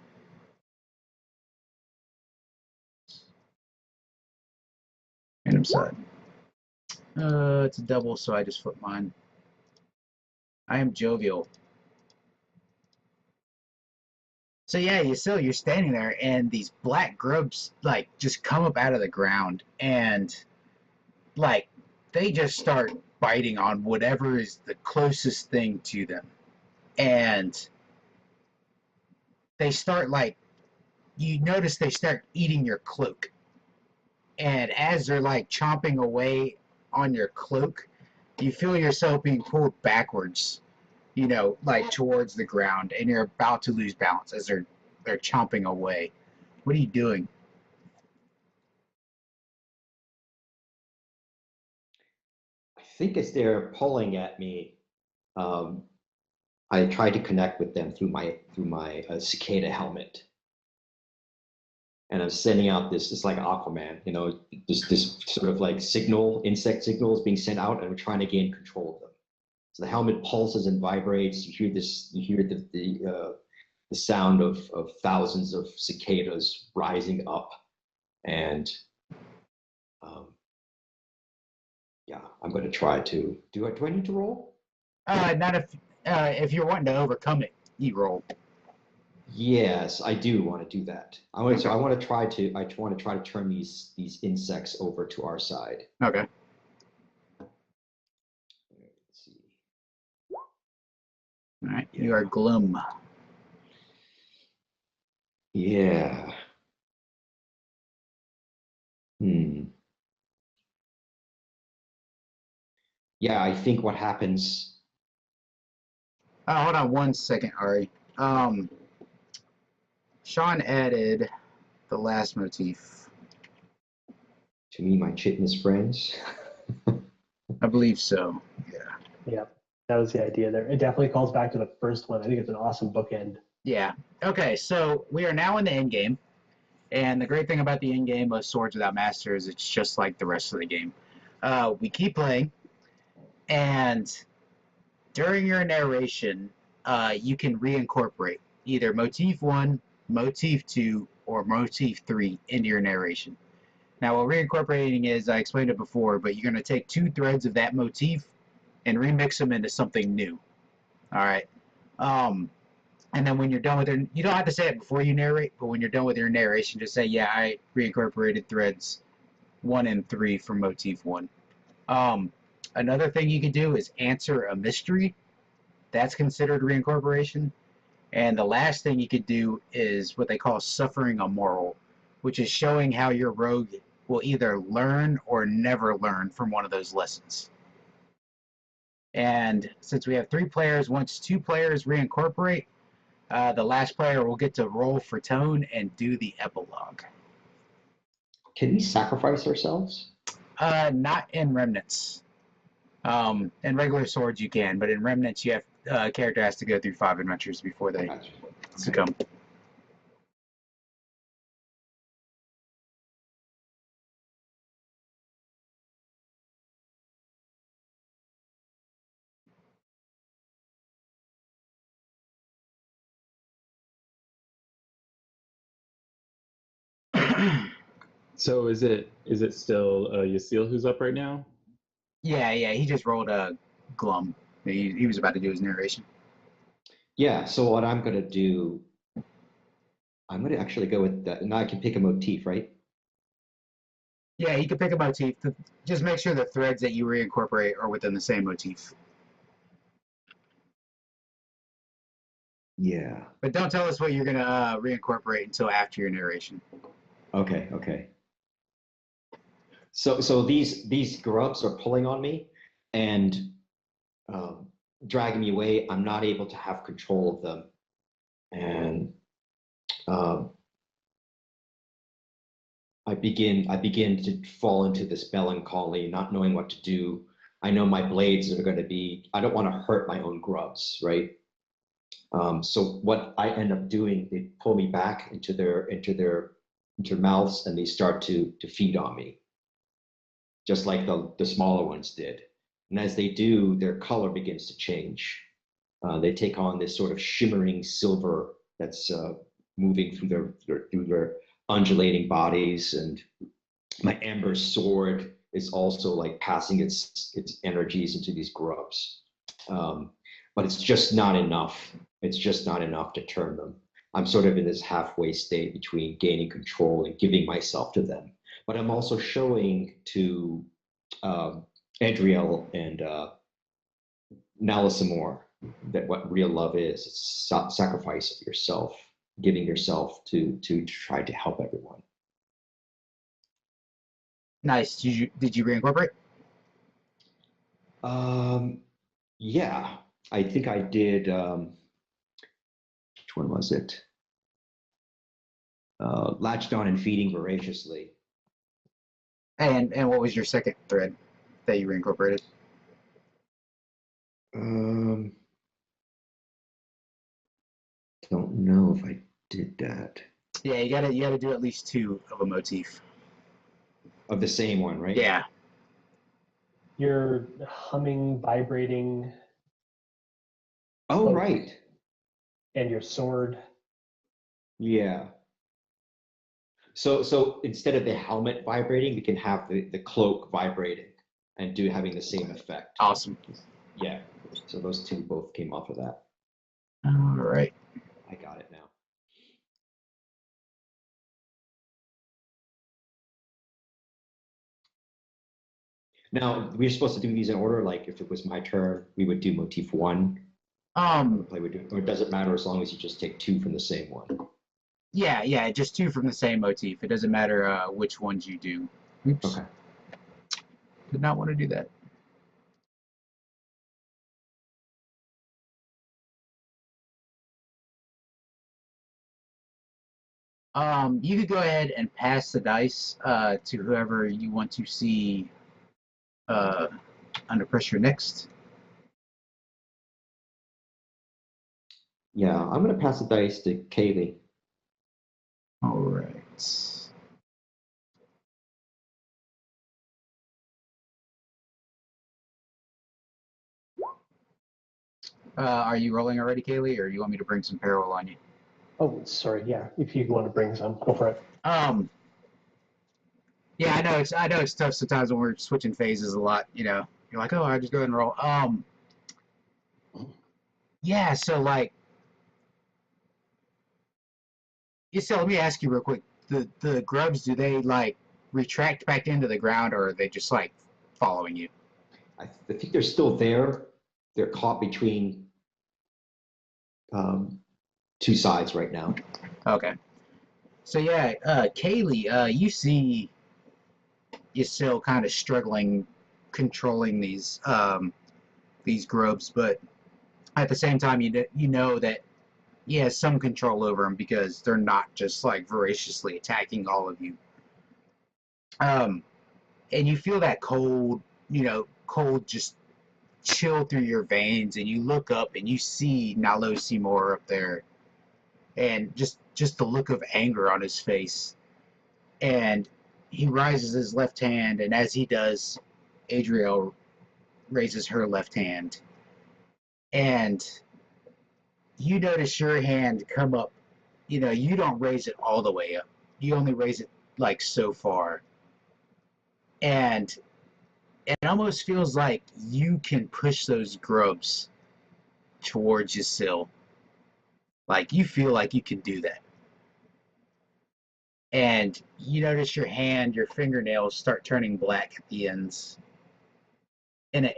Random side. It's a double, so I just flip mine. I am jovial. So yeah, you're standing there, and these black grubs like just come up out of the ground, and like they just start biting on whatever is the closest thing to them, and they start like, you notice they start eating your cloak, and as they're like chomping away on your cloak, you feel yourself being pulled backwards, you know, like towards the ground, and you're about to lose balance as they're chomping away. What are you doing? think as they're pulling at me, I try to connect with them through my cicada helmet, and I'm sending out this. It's like Aquaman, you know, this sort of like insect signals being sent out, and I'm trying to gain control of them. So the helmet pulses and vibrates. You hear this. You hear the sound of thousands of cicadas rising up, and yeah, I'm going to try to. Do I need to roll? Not if you're wanting to overcome it, you roll. Yes, I do want to do that. I want to try to turn these insects over to our side. Okay. Let's see. All right. Yeah. You are glum. Yeah. Yeah, I think what happens. Hold on 1 second, Ari. Sean added the last motif. To me, my chitinous friends. I believe so. Yeah. Yeah, that was the idea there. It definitely calls back to the first one. I think it's an awesome bookend. Yeah. Okay, so we are now in the end game. And the great thing about the end game of Swords Without Master is it's just like the rest of the game. We keep playing, and during your narration, you can reincorporate either Motif 1, Motif 2, or Motif 3 into your narration. Now, what reincorporating is, I explained it before, but you're going to take 2 threads of that motif and remix them into something new. All right. And then when you're done with it, you don't have to say it before you narrate, but when you're done with your narration, just say, yeah, I reincorporated threads 1 and 3 from Motif 1. Another thing you can do is answer a mystery. That's considered reincorporation. And the last thing you could do is what they call suffering a moral, which is showing how your rogue will either learn or never learn from one of those lessons. And since we have 3 players, once 2 players reincorporate, the last player will get to roll for tone and do the epilogue. Can we sacrifice ourselves? Not in Remnants. In regular Swords you can, but in Remnants you have character has to go through 5 adventures before they succumb. So is it still Yasiel who's up right now? Yeah, he just rolled a glum. He was about to do his narration. Yeah, so what I'm going to do, I'm going to actually go with that. Now I can pick a motif, right? Yeah, you can pick a motif. Just make sure the threads that you reincorporate are within the same motif. Yeah. But don't tell us what you're going to reincorporate until after your narration. Okay. So these grubs are pulling on me and dragging me away. I'm not able to have control of them, and I begin to fall into this melancholy, not knowing what to do. I know my blades are going to be. I don't want to hurt my own grubs, right? So what I end up doing, they pull me back into their mouths, and they start to feed on me, just like the smaller ones did. And as they do, their color begins to change. They take on this sort of shimmering silver that's moving through their undulating bodies, and my amber sword is also like passing its energies into these grubs. But it's just not enough. It's just not enough to turn them. I'm sort of in this halfway state between gaining control and giving myself to them. But I'm also showing to Adrielle and Nalo-Semor that what real love is. It's sacrifice of yourself, giving yourself to try to help everyone. Nice. Did you reincorporate? Yeah, I think I did. Which one was it? Latched on and feeding voraciously. And what was your second thread that you reincorporated? Um, don't know if I did that. Yeah, you gotta do at least 2 of a motif. Of the same one, right? Yeah. You're humming, vibrating, Oh, Cloak. right. and your sword. Yeah. So instead of the helmet vibrating, we can have the cloak vibrating and having the same effect. Awesome. Yeah. So those two both came off of that. All right. I got it now. Now, we're supposed to do these in order. Like if it was my turn, we would do motif 1. The player would do, or does it matter as long as you just take 2 from the same one? Yeah, just 2 from the same motif. It doesn't matter which ones you do. Oops. Okay. Did not want to do that. You could go ahead and pass the dice to whoever you want to see under pressure next. Yeah, I'm going to pass the dice to Kaylee. All right. Are you rolling already, Kaylee, or you want me to bring some peril on you? Oh, sorry. Yeah, if you want to bring some, go for it. Yeah, I know it's tough sometimes when we're switching phases a lot. You know, you're like, oh, I just go ahead and roll. Yeah. So like, so let me ask you real quick. The grubs, do they like retract back into the ground, or are they just like following you? I think they're still there. They're caught between 2 sides right now. Okay. So yeah, Kaylee, you see you're still kind of struggling controlling these grubs, but at the same time, you know that he has some control over them because they're not just like voraciously attacking all of you. And you feel that cold, cold just chill through your veins, and you look up and you see Nalo-Semor up there, and just the look of anger on his face. And he raises his left hand, and as he does, Adrielle raises her left hand. And you notice your hand come up. You don't raise it all the way up. You only raise it like so far. And it almost feels like you can push those grubs towards you still. Like you feel like you can do that. And you notice your hand, your fingernails start turning black at the ends. And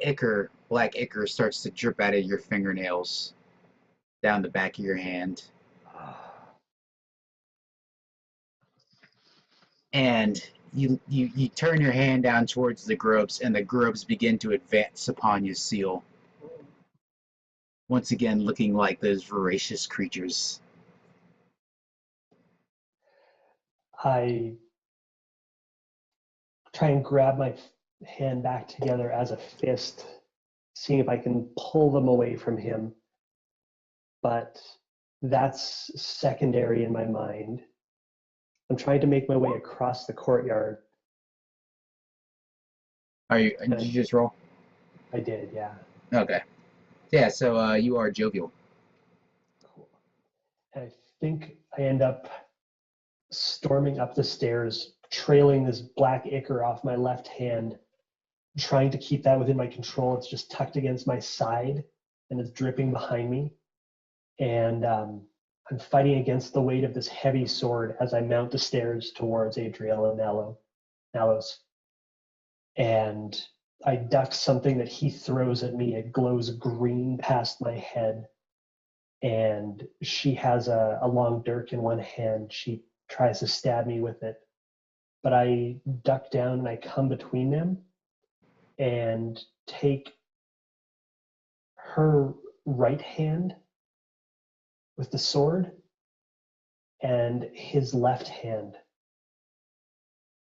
black ichor starts to drip out of your fingernails down the back of your hand. And you turn your hand down towards the grubs, and the grubs begin to advance upon you, Seal. Once again, looking like those voracious creatures. I try and grab my hand back together as a fist, seeing if I can pull them away from him. But that's secondary in my mind. I'm trying to make my way across the courtyard. Did you just roll? I did, yeah. Okay. Yeah, so you are jovial. Cool. And I think I end up storming up the stairs, trailing this black ichor off my left hand, trying to keep that within my control. It's just tucked against my side and it's dripping behind me. And I'm fighting against the weight of this heavy sword as I mount the stairs towards Adrielle and Nalos. And I duck something that he throws at me. It glows green past my head. And she has a long dirk in one hand. She tries to stab me with it. But I duck down and I come between them and take her right hand with the sword and his left hand.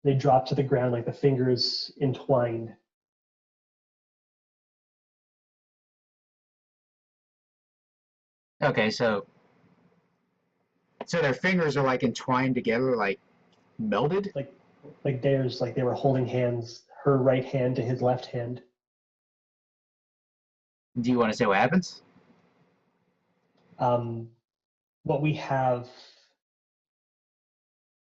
They drop to the ground like the fingers entwined. Okay, so their fingers are like entwined together, like melded. Like there's like they were holding hands, her right hand to his left hand. Do you want to say what happens? What we have,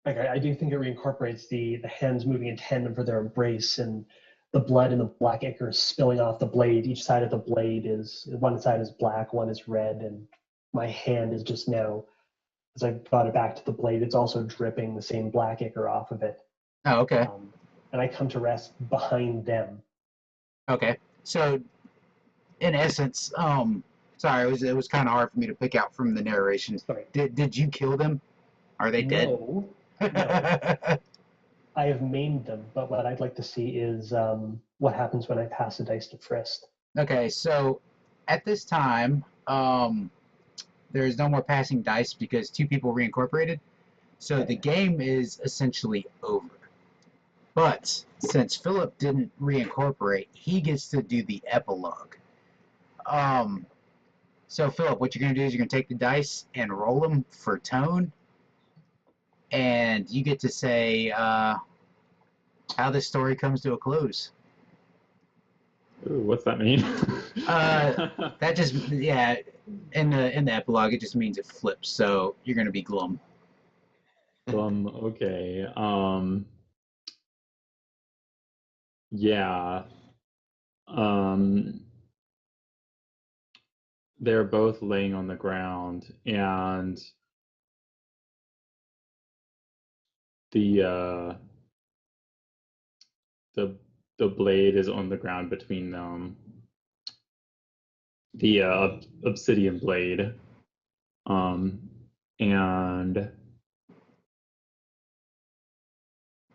like I do think it reincorporates the hands moving in tandem for their embrace, and the blood and the black ichor spilling off the blade. Each side of the blade is, one side is black, one is red, and my hand is just now, as I brought it back to the blade, it's also dripping the same black ichor off of it. Oh, okay. And I come to rest behind them. Okay. So, in essence, sorry, it was kind of hard for me to pick out from the narration. Sorry. Did you kill them? Are they dead? No. I have maimed them, but what I'd like to see is what happens when I pass a dice to Frist. Okay, so at this time, there's no more passing dice because 2 people reincorporated. So the game is essentially over. But since Philip didn't reincorporate, he gets to do the epilogue. So Philip, what you're going to do is you're going to take the dice and roll them for tone. And you get to say how this story comes to a close. Ooh, what's that mean? That just, yeah, in the epilogue, it just means it flips. So you're going to be glum. Okay. Yeah. They're both laying on the ground, and the blade is on the ground between them. The obsidian blade, and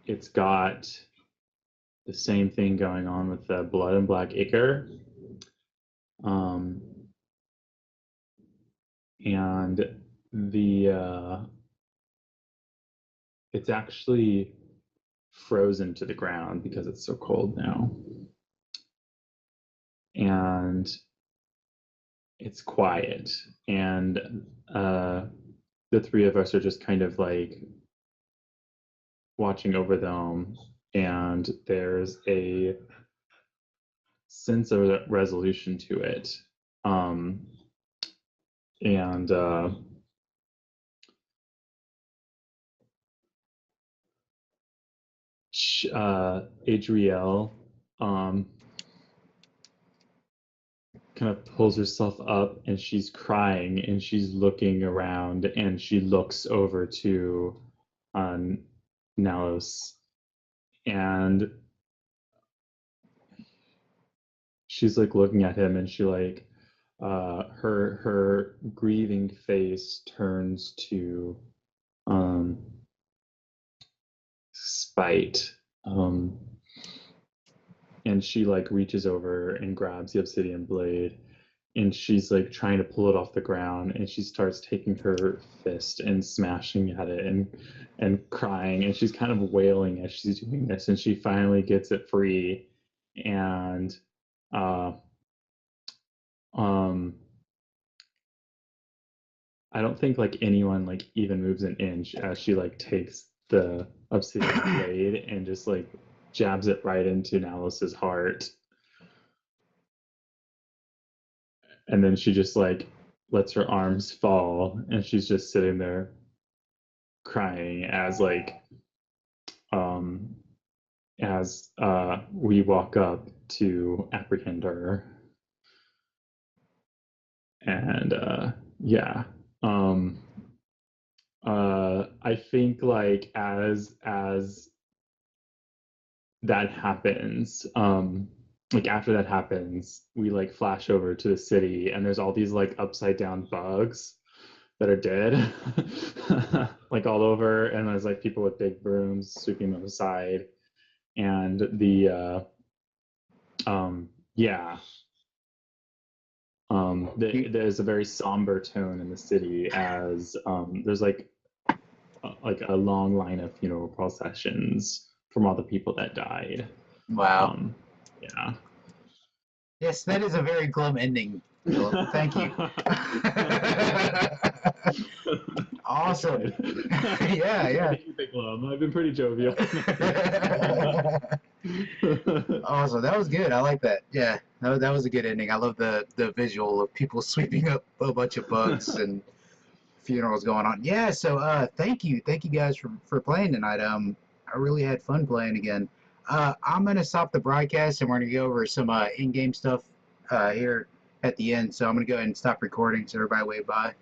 it's got the same thing going on with the blood and black ichor. And the it's actually frozen to the ground because it's so cold now. And it's quiet. And the 3 of us are just kind of like watching over them. And there's a sense of resolution to it. And Adrielle kind of pulls herself up, and she's crying, and she's looking around, and she looks over to Nalos, and she's like looking at him, and she like her grieving face turns to spite, and she like reaches over and grabs the obsidian blade, and she's like trying to pull it off the ground, and she starts taking her fist and smashing at it and crying, and she's kind of wailing as she's doing this, and she finally gets it free, and I don't think like anyone like even moves an inch as she like takes the obsidian blade and just like jabs it right into Nalos's heart. And then she just like lets her arms fall, and she's just sitting there crying as like we walk up to apprehend her. And yeah. I think like as that happens, like after that happens, we like flash over to the city, and there's all these like upside down bugs that are dead like all over, and there's like people with big brooms sweeping them aside, and the yeah, there's a very somber tone in the city as there's like a long line of funeral processions from all the people that died. Wow. Yeah. Yes, that is a very glum ending Well, thank you. Awesome. Yeah, yeah. Keep it glum. I've been pretty jovial. Awesome. That was good. I like that. Yeah, that was a good ending. I love the visual of people sweeping up a bunch of bugs and funerals going on. Yeah. So thank you guys for playing tonight. I really had fun playing again. I'm gonna stop the broadcast and we're gonna go over some in-game stuff here at the end. So I'm gonna go ahead and stop recording so everybody wave bye.